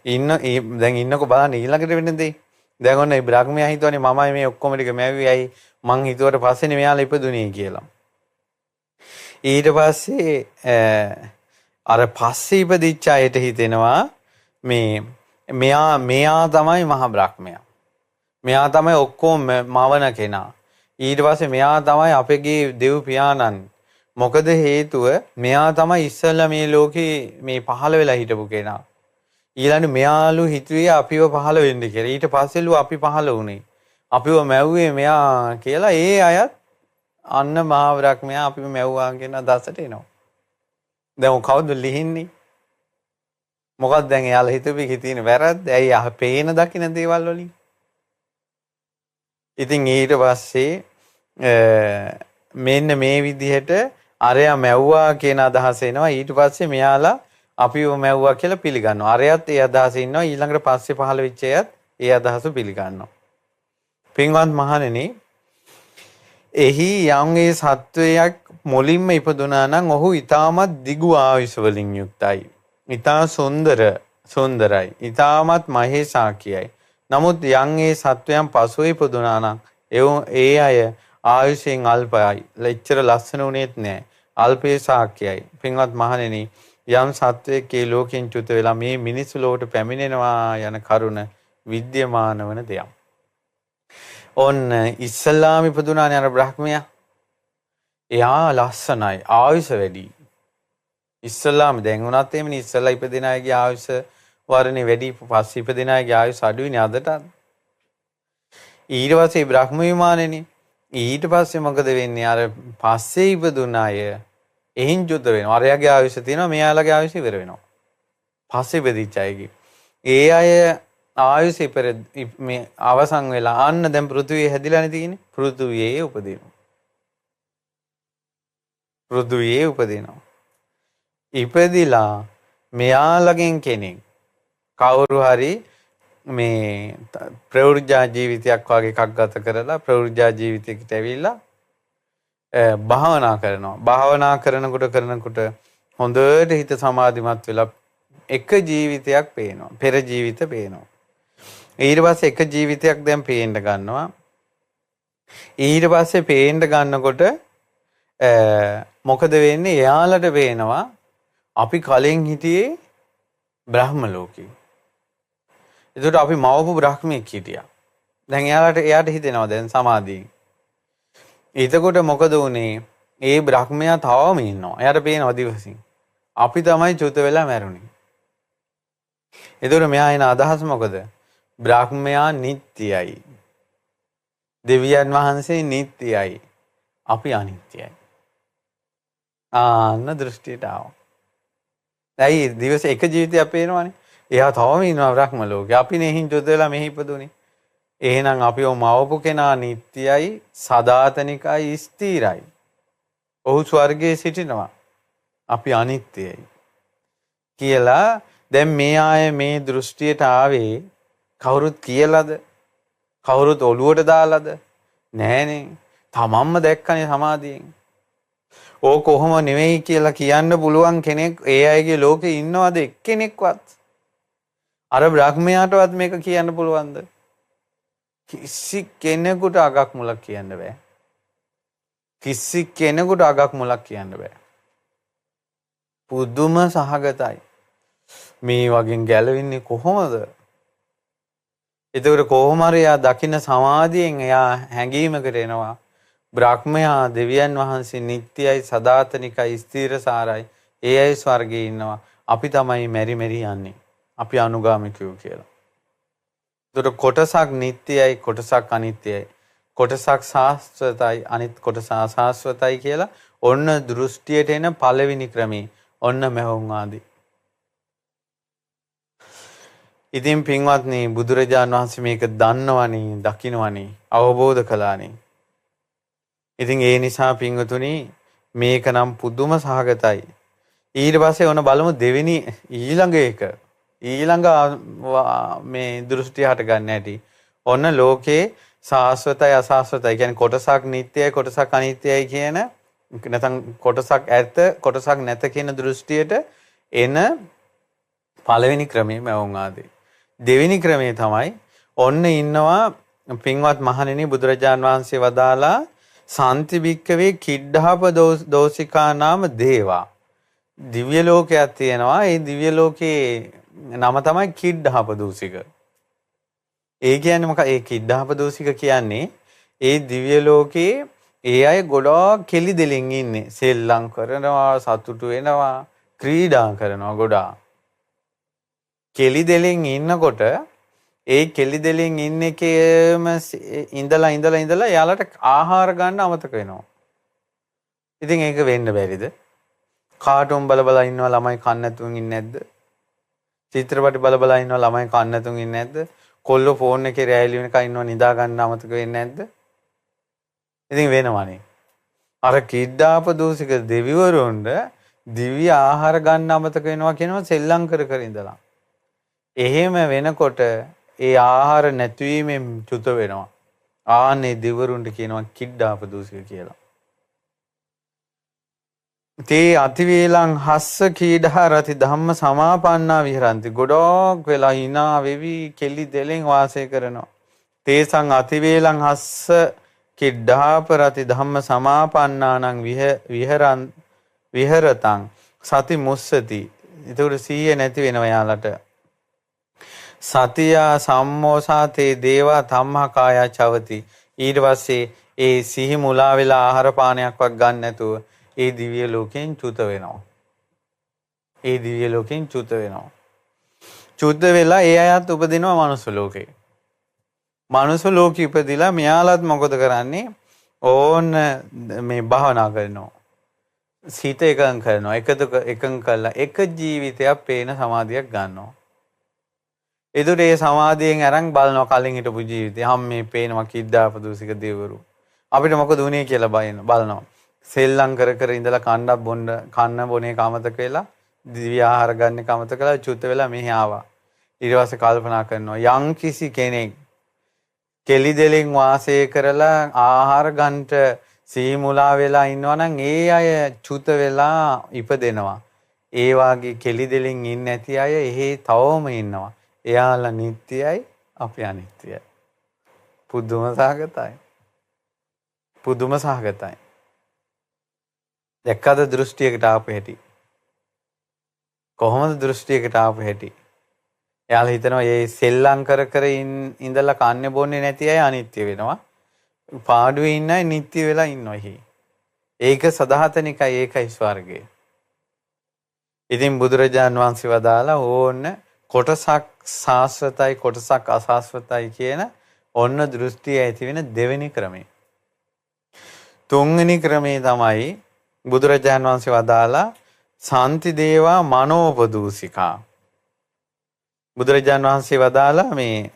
දැන් ඉන්නකො බලන්න ඊළඟට වෙන දේ. දැන් ඔන්න මේ බ්‍රහ්මයා හිතුවනේ මමයි මේ ඔක්කොම ටික මැව්වේ. ඇයි මං හිතුවට පස්සේනේ මෙයාලා ඉපදුනේ කියලා. ඊට පස්සේ අර පස්සේ ඉපදිච්ච අයට හිතෙනවා මෙයා තමයි මහා බ්‍රහ්මයා. මෙයා තමයි ඔක්කොම මවන කෙනා. ඊට පස්සේ මෙයා තමයි අපගේ දෙව් පියාණන්. මොකද හේතුව මෙයා තමයි ඉස්සෙල්ලා මේ ලෝකේ මේ පහළ වෙලා හිටපු කෙනා. ඊළඟ මෙයාලු හිතුවේ අපිව පහළ වෙන්න කියලා. ඊට පස්සෙලු අපි පහළ වුණේ. අපිව මැව්වේ මෙයා කියලා ඒ අයත් අන්න මහා බ්‍රහ්මයා අපිව මැව්වා කියන අදහසට එනවා. දැන් කවුද ලිහින්නේ? මොකක්ද දැන් එයාලා හිතුවේ තියෙන වැරද්ද? ඇයි පේන දකින්න දේවල් වලින්? ඉතින් ඊට පස්සේ මෙන්න මේ විදිහට අරයා මැව්වා කියන අදහස එනවා. ඊට පස්සේ මෙයාලා අපිව මැව්වා කියලා පිළිගන්නවා. අරයත් ඒ අදහස ඉන්නවා. ඊළඟට පස්සේ පහළ වෙච්ච අයත් ඒ අදහස පිළිගන්නවා. පින්වත් මහණෙනි, එහි යම් ඒ සත්වයක් මුලින්ම ඉපදුනා නම් ඔහු ඊටමත් දිගු ආයුෂ වලින් යුක්තයි. ඊටා සුන්දරයි. ඊටමත් මහේසාකියයි. නමුත් යම් ඒ සත්වයන් පසුව ඉපදුනා නම් ඒ අය ආයුෂයෙන් අල්පයි. ලෙච්චර ලස්සන උනේත් නෑ. අල්පේ සාක්‍යයි. පින්වත් මහණෙනි යම් සත්වයක ඒ ලෝකෙන් චුත වෙලා මේ මිනිස් ලෝකට පැමිණෙනවා යන කරුණ විද්‍යමාන වන දෙයක්. ඔන්න ඉස්සල්ලාම ඉපදුනානේ අර බ්‍රහ්මයා. එයා ලස්සනයි ආයුෂ වැඩි. ඉස්සල්ලාම දැන් උනත් එමෙනි ඉස්සල්ලා ඉපදින අයගේ ආයුෂ වර්ණේ වැඩි පස්සේ ඉපදින අයගේ ආයුෂ අඩුයිනේ අදටත්. ඊට පස්සේ බ්‍රහ්ම විමානෙනේ. ඊට පස්සේ මොකද වෙන්නේ? අර පස්සේ ඉපදුන අය එහින් යුද්ධ වෙනවා. අරයාගේ ආයුෂ තියෙනවා මෙයාලගේ ආයුෂ ඉවර වෙනවා. පස්සේ ඉපදිච්ච අයගේ. ඒ අය ආයුෂ මේ අවසන් වෙලා අන්න දැන් පෘථුවිය හැදිලානේ තියෙන්නේ. පෘථුවියේ උපදිනවා. පෘථුවියේ උපදිනවා. ඉපදිලා මෙයාලගෙන් කෙනෙක් කවුරු හරි මේ ප්‍රවෘජ්ජා ජීවිතයක් වගේ එකක් ගත කරලා ප්‍රවෘජ්ජා ජීවිතයකට ඇවිල්ලා භාවනා කරනවා. භාවනා කරනකොට හොඳට හිත සමාධිමත් වෙලා එක ජීවිතයක් පේනවා. පෙර ජීවිත පේනවා. ඊට පස්සේ එක ජීවිතයක් දැන් පේන්න ගන්නවා. ඊට පස්සේ පේන්න ගන්නකොට මොකද වෙන්නේ? එයාලට පේනවා අපි කලින් හිටියේ බ්‍රහ්ම ලෝකේ. ඒකට අපි මවපු බ්‍රහ්මෙක් හිටියා. දැන් එයාට හිතෙනවා දැන් සමාධියෙන්. එතකොට මොකද වුනේ? ඒ බ්‍රහ්මයා තවම ඉන්නවා. එයාට පේනවා දිවසින්. අපි තමයි චුත වෙලා මැරුණේ. ඒතකොට මෙයා එන අදහස මොකද? බ්‍රහ්මයා නිට්ටයයි. දෙවියන් වහන්සේ නිට්ටයයි. අපි අනිත්‍යයි. ආන්න දෘෂ්ටියට ආවා. ඇයි දිවස එක ජීවිතයක් පේනවනේ. එයා තවම ඉන්නවා බ්‍රහ්ම ලෝකේ. අපිනේ හින් චුත වෙලා මෙහි ඉපදුනේ. එහෙනම් අපිව මවපු කෙනා නිට්ටයයි, සදාතනිකයි, ස්ථිරයි. ඔහු ස්වර්ගයේ සිටිනවා. අපි අනිත්‍යයි. කියලා දැන් මේ ආයේ මේ දෘෂ්ටියට ආවේ කවුරුත් කියලාද? කවුරුත් ඔළුවට දාලාද? නෑනේ. තමන්ම දැක්කනේ සමාධියෙන්. ඕක කොහොම නෙවෙයි කියලා කියන්න පුළුවන් කෙනෙක් ඒ අයගේ ලෝකේ ඉන්නවද එක්කෙනෙක්වත්? අර බ්‍රහ්මයාටවත් මේක කියන්න පුළුවන්ද? කිසි කෙනෙකුට අගක් මුලක් කියන්න බෑ. කිසි කෙනෙකුට අගක් මුලක් කියන්න බෑ. පුදුම සහගතයි. මේ වගේ ගැලවෙන්නේ කොහොමද? ඒතකොට කොහොම හරි එයා දකින්න සමාධියෙන් එයා හැඟීමකට එනවා. බ්‍රහ්මයා දෙවියන් වහන්සේ නිට්ටයයි, සදාතනිකයි, ස්ථිරසාරයි. ඒ අය ස්වර්ගයේ ඉන්නවා. අපි තමයි මෙරි මෙරි යන්නේ. අපි අනුගාමිකයෝ කියලා. ඒතකොට කොටසක් නිට්ටයයි, කොටසක් අනිත්‍යයි. කොටසක් සාස්වතයි, අනිත් කොටස අසාස්වතයි කියලා ඔන්න දෘෂ්ටියට එන පළවෙනි ක්‍රමී. ඔන්න මෙහොන් ආදී. ඉතින් පින්වත්නි බුදුරජාණන් වහන්සේ මේක දන්නවනේ, දකින්නවනේ, අවබෝධ කළානේ. ඉතින් ඒ නිසා පින්වතුනි මේක නම් පුදුම සහගතයි. ඊට පස්සේ ඔන්න බලමු දෙවෙනි ඊළඟ එක. ඊළඟ මේ දෘෂ්ටි හට ගන්න ඇති. ඔන්න ලෝකේ සාස්වතයි අසාස්වතයි කියන්නේ කොටසක් නිට්ටයයි කොටසක් අනිත්‍යයි කියන නැත්නම් කොටසක් ඇත්ත කොටසක් නැත කියන දෘෂ්ටියට එන පළවෙනි ක්‍රමය මෙවුන් ආදී. දෙවෙනි ක්‍රමය තමයි ඔන්න ඉන්නවා පින්වත් මහණෙනි බුදුරජාන් වහන්සේ වදාලා සාන්ති භික්කවේ කිඩ්ඩාප දෝසිකා නාම දේවා. දිව්‍ය ලෝකයක් තියෙනවා. ඒ දිව්‍ය ලෝකේ නම තමයි කිඩ්ඩාප දෝසික. ඒ කියන්නේ මොකක්ද? ඒ කිඩ්ඩාප දෝසික කියන්නේ ඒ දිව්‍ය ලෝකේ ඒ අය ගොඩාක් කෙලි දෙලින් ඉන්නේ. සෙල්ලම් කරනවා, සතුටු වෙනවා, ක්‍රීඩා කරනවා ගොඩාක්. කෙලි දෙලින් ඉන්නකොට ඒ කෙලි දෙලින් ඉන්න එකේම ඉඳලා යාලට ආහාර ගන්න අමතක වෙනවා. ඉතින් ඒක වෙන්න බැරිද? කාටුන් බල ඉන්නවා ළමයි කන්න නැතුන් ඉන්නේ නැද්ද? චිත්‍රපටි බල ඉන්නවා ළමයි කන්න නැතුන් ඉන්නේ නැද්ද? කොල්ලෝ ෆෝන් එකේ රැලි වෙනකන් ඉන්නවා නිදා ගන්න අමතක වෙන්නේ නැද්ද? ඉතින් වෙනවනේ. අර කිඩ්ඩාප දූසික දෙවිවරුන්ට දිව්‍ය ආහාර ගන්න අමතක වෙනවා කියනවා සෙල්ලම් කර ඉඳලා. එහෙම වෙනකොට ඒ ආහාර නැතිවීමෙන් චුත වෙනවා. ආන්නේ දෙවිවරුන්ට කියනවා කිඩ්ඩාප දූසික කියලා. තේ අතිවේලං හස්ස කීඩා රති ධම්ම සමාපන්නා විහරಂತಿ. ගොඩක් වෙලා hina වෙවි කෙලි දෙලෙන් වාසය කරනවා. තේසං අතිවේලං හස්ස කිඩ්ඩාපරති ධම්ම සමාපන්නානං විහරතං සති මුස්සති. ඒතකොට සීය නැති වෙනවා යාලට. සතිය සම්මෝසා තේ දේවා ධම්මා කාය චවති. ඊට පස්සේ ඒ සිහි මුලා වෙලා ආහාර පානයක්වත් ගන්න නැතුව ඒ දිව්‍ය ලෝකෙන් චුත වෙනවා. ඒ දිව්‍ය ලෝකෙන් චුත වෙනවා. චුත වෙලා ඒ අයත් උපදිනවා මනුස්ස ලෝකේ. මනුස්ස ලෝකෙ ඉපදිලා මෙයාලත් මොකද කරන්නේ? ඕන මේ භාවනා කරනවා. සිත එකඟ කරනවා. එකඟ කළා එක ජීවිතයක් පේන සමාධියක් ගන්නවා. එතකොට ඒ සමාධියෙන් අරන් බලනවා කලින් හිටපු ජීවිතේ. හැම මේ පේනවා කිද්දාපදූසික දෙවරු. අපිට මොකද උනේ කියලා බලනවා. සෙල්ලම් කර කර ඉඳලා කන්න බොනේ කමතක වෙලා දිව්‍ය ආහාර ගන්න කමතක වෙලා චුත වෙලා මෙහි ආවා. ඊට පස්සේ කල්පනා කරනවා යම් කිසි කෙනෙක් කෙලි දෙලෙන් වාසය කරලා ආහාර ගන්නට සීමුලා වෙලා ඉන්නවා නම් ඒ අය චුත වෙලා ඉපදෙනවා. ඒ වාගේ කෙලි දෙලෙන් ඉන්නේ නැති අය එහෙ තවම ඉන්නවා. එයාලා නිට්ටයයි අපි අනිත්‍යයි. පුදුම සහගතයි. පුදුම සහගතයි. දැක්කද දෘෂ්ටියකට ආපු හැටි? කොහොමද දෘෂ්ටියකට ආපු හැටි? එයාලා හිතනවා මේ සෙල්ලම් කර කර ඉඳලා කන්නේ බොන්නේ නැති අය අනිත්‍ය වෙනවා. පාඩුවේ ඉන්න අය නිට්ටය වෙලා ඉන්නවා එහි. ඒක සදාතනිකයි, ඒකයි ස්වර්ගය. ඉතින් බුදුරජාන් වහන්සේ වදාලා ඕන්න කොටසක් සාස්වතයි කොටසක් අසාස්වතයි කියන ඔන්න දෘෂ්ටිය ඇති වෙන දෙවෙනි ක්‍රමය. තුන්වෙනි ක්‍රමේ තමයි බුදුරජාන් වහන්සේ වදාලා සාන්ති දේවා මනෝපදූසිකා. බුදුරජාන් වහන්සේ වදාලා මේ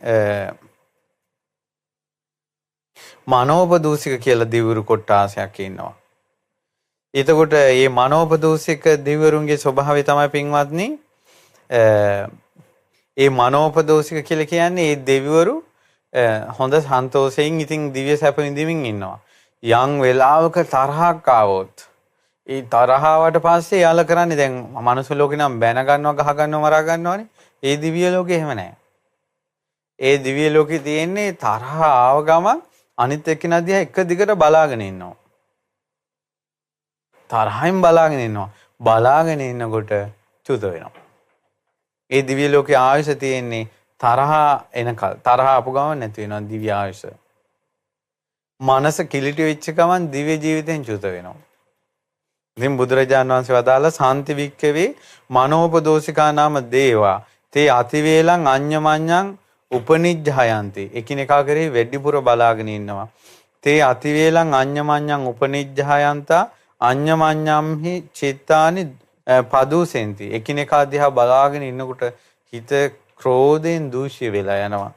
මනෝපදූසික කියලා දිවුරු කොටාසයක් ඉන්නවා. එතකොට මේ මනෝපදූසික දිවුරුන්ගේ ස්වභාවය තමයි පින්වත්නි ඒ මනෝපදෝෂික කියලා කියන්නේ ඒ දෙවිවරු හොඳ සන්තෝෂයෙන් ඉතින් දිව්‍ය සැප විඳින්මින් ඉන්නවා. යම් වෙලාවක තරහක් ආවොත් ඒ තරහවට පස්සේ යාල කරන්නේ දැන් මනුස්ස ලෝකේ නම් බැන ගන්නවා ගහ ගන්නවා මරා ගන්නවානේ. ඒ දිව්‍ය ලෝකේ එහෙම නැහැ. ඒ දිව්‍ය ලෝකේ තියෙන්නේ තරහ ආව ගමන් අනිත් එක්කෙනා දිහා එක දිගට බලාගෙන ඉන්නවා. තරහින් බලාගෙන ඉන්නවා. බලාගෙන ඉන්නකොට චුත වෙනවා. ඒ දිව්‍ය ලෝකයේ ආයුෂ තියෙන්නේ තරහ එනකල්. තරහ අපු ගමන් නැති වෙනවා දිව්‍ය ආයුෂ. මනස කිලිටි වෙච්ච ගමන් දිව්‍ය ජීවිතෙන් චුත වෙනවා. ඉතින් බුදුරජාණන් වහන්සේ වදාළ සාන්ති වික්කවේ මනෝපදෝෂිකා නාම දේවා තේ අතිවේලං අඤ්ඤමඤ්ඤං උපනිජ්ජහයන්ති. එකිනෙකා කරේ වැඩිපුර බලාගෙන ඉන්නවා. තේ අතිවේලං අඤ්ඤමඤ්ඤං උපනිජ්ජහයන්තා අඤ්ඤමඤ්ඤම්හි චිත්තානි පදුසෙන්ති. එකිනෙකා දිහා බලාගෙන ඉන්නකොට හිත ක්‍රෝධයෙන් දූෂ්‍ය වෙලා යනවා.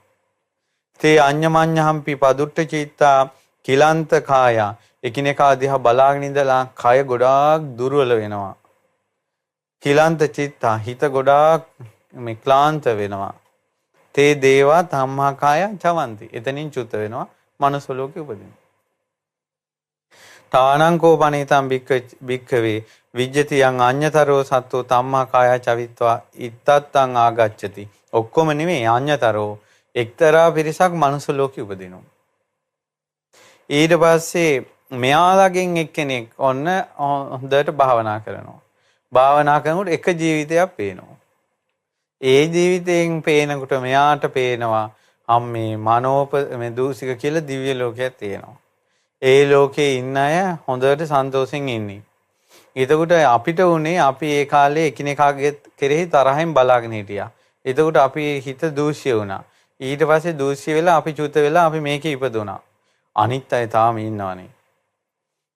තේ අඤ්ඤමඤ්ඤහම්පි පදුට්ඨ චිත්තා කිලන්ත කාය. එකිනෙකා දිහා බලාගෙන ඉඳලා කය ගොඩාක් දුර්වල වෙනවා. කිලන්ත චිත්තා හිත ගොඩාක් මේ ක්ලාන්ත වෙනවා. තේ දේවා ධම්මා කාය චවಂತಿ. එතනින් චුත වෙනවා. මනුස්ස ලෝකෙ උපදිනවා. තානං කෝපනීතං භික්ඛවේ විජ්ජති යං අඤ්ඤතරෝ සත්තෝ ධම්මා කාය චවිත්වා ඉත්තත්තං ආගච්ඡති. ඔක්කොම නෙමෙයි අඤ්ඤතරෝ එක්තරා පිරිසක් මනුස්ස ලෝකෙ උපදිනවා. ඊට පස්සේ මෙයාලගෙන් එක්කෙනෙක් ඔන්න හොඳට භාවනා කරනවා. භාවනා කරනකොට එක ජීවිතයක් පේනවා. ඒ ජීවිතයෙන් පේනකොට මෙයාට පේනවා අම්මේ මේ දූසික කියලා දිව්‍ය ලෝකයක් තියෙනවා. ඒ ලෝකේ ඉන්න අය හොඳට සන්තෝෂෙන් ඉන්නේ. එතකොට අපිට උනේ අපි ඒ කාලේ එකිනෙකාගේ කෙරෙහි තරහෙන් බලාගෙන හිටියා. එතකොට අපි හිත දූෂ්‍ය වුණා. ඊට පස්සේ දූෂ්‍ය වෙලා අපි චුත වෙලා අපි මේකේ ඉපදුණා. අනිත් අය තාම ඉන්නවනේ.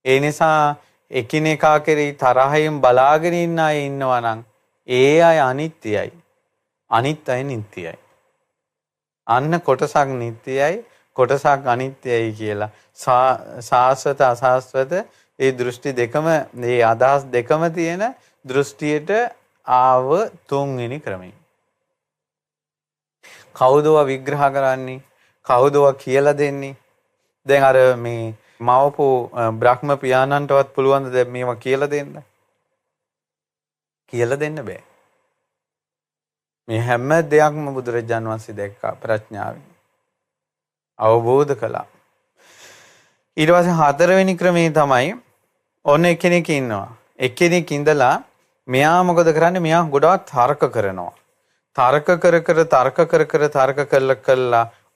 ඒ නිසා එකිනෙකා කෙරෙහි තරහෙන් බලාගෙන ඉන්න අය ඉන්නවා නම් ඒ අය අනිත්‍යයි. අනිත් අය නිට්ටයයි. අන්න කොටසක් නිට්ටයයි කොටසක් අනිත්‍යයි කියලා සාස්වත අසාස්වත ඒ දෘෂ්ටි දෙකම මේ අදහස් දෙකම තියෙන දෘෂ්ටියට ආව තුන්වෙනි ක්‍රමය. කවුදව විග්‍රහ කරන්නේ? කවුදව කියලා දෙන්නේ? දැන් අර මේ මවපු බ්‍රහ්ම පියාණන්ටවත් පුළුවන් ද මේවා කියලා දෙන්න? කියලා දෙන්න බෑ. මේ හැම දෙයක්ම බුදුරජාණන් වහන්සේ දැක්කා ප්‍රඥාවෙන්. අවබෝධ කළා. ඊට පස්සේ හතරවෙනි ක්‍රමේ තමයි ඔන්න එක්කෙනෙක් ඉන්නවා. එක්කෙනෙක් ඉඳලා මෙයා මොකද කරන්නේ? මෙයා ගොඩාක් තර්ක කරනවා. තර්ක කර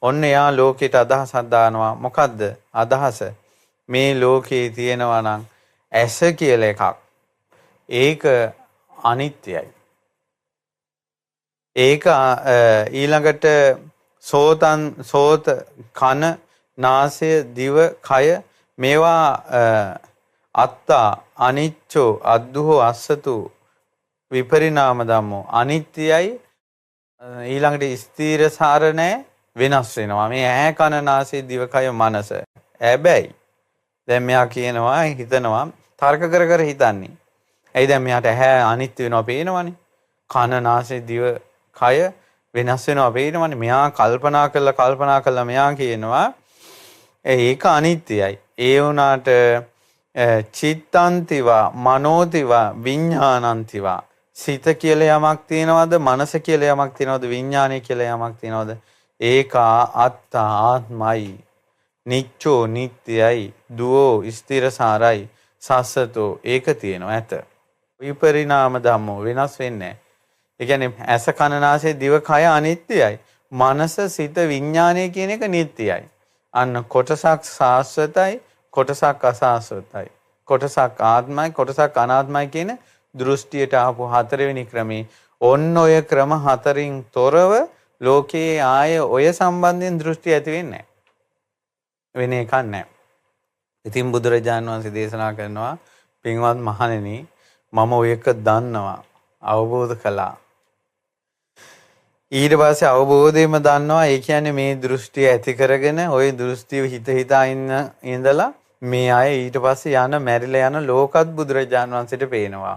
ඔන්න එයා ලෝකෙට අදහසක් දානවා. මොකද්ද අදහස? මේ ලෝකේ තියෙනවා නම් ඇස කියලා එකක්. ඒක අනිත්‍යයි. ඒක ඊළඟට සෝත කන නාසය දිව කය මේවා අත්තා අනිච්චෝ අද්දුහෝ අස්සතු විපරිණාම ධම්මෝ අනිත්‍යයි. ඊළඟට ස්ථීරසාර නැහැ, වෙනස් වෙනවා. මේ ඇහැ කන නාසය දිව කය මනස. හැබැයි දැන් මෙයා කියනවා හිතනවා තර්ක කර හිතන්නේ. ඇයි දැන් මෙයාට ඇහැ අනිත්‍ය වෙනවා පේනවනේ. කන නාසය දිව කය වෙනස් වෙනවා පේනවනේ. මෙයා කල්පනා කළා මෙයා කියනවා ඒක අනිත්‍යයි. ඒ වුණාට චිත්තන්තිවා මනෝතිවා විඥානන්තිවා සිත කියලා යමක් තියනවද, මනස කියලා යමක් තියනවද, විඥානය කියලා යමක් තියනවද? ඒක අත්තා ආත්මයි. නිච්චෝ නිට්ටයයි. දුවෝ ස්ථිරසාරයි. සස්සතෝ ඒක තියෙනවා ඇත. විපරිණාම ධම්මෝ වෙනස් වෙන්නේ නැහැ. ඒ කියන්නේ ඇස කන නාසය දිව කය අනිත්‍යයි. මනස සිත විඥානය කියන එක නිට්ටයයි. අන්න කොටසක් සාස්වතයි, කොටසක් අසාස්වතයි. කොටසක් ආත්මයි, කොටසක් අනාත්මයි කියන දෘෂ්ටියට ආපු හතරවෙනි ක්‍රමේ. ඔන්න ඔය ක්‍රම හතරින් තොරව ලෝකයේ ආය ඔය සම්බන්ධයෙන් දෘෂ්ටි ඇති වෙන්නේ නැහැ. වෙන එකක් නැහැ. ඉතින් බුදුරජාණන් වහන්සේ දේශනා කරනවා පින්වත් මහණෙනි මම ඔය එක දන්නවා, අවබෝධ කළා. ඊට පස්සේ අවබෝධයෙන්ම දන්නවා. ඒ කියන්නේ මේ දෘෂ්ටිය ඇති කරගෙන ওই දෘෂ්ටිය හිතා ඉඳලා මේ අය ඊට පස්සේ මැරිලා යන ලෝකත් බුදුරජාණන් වහන්සේට පේනවා.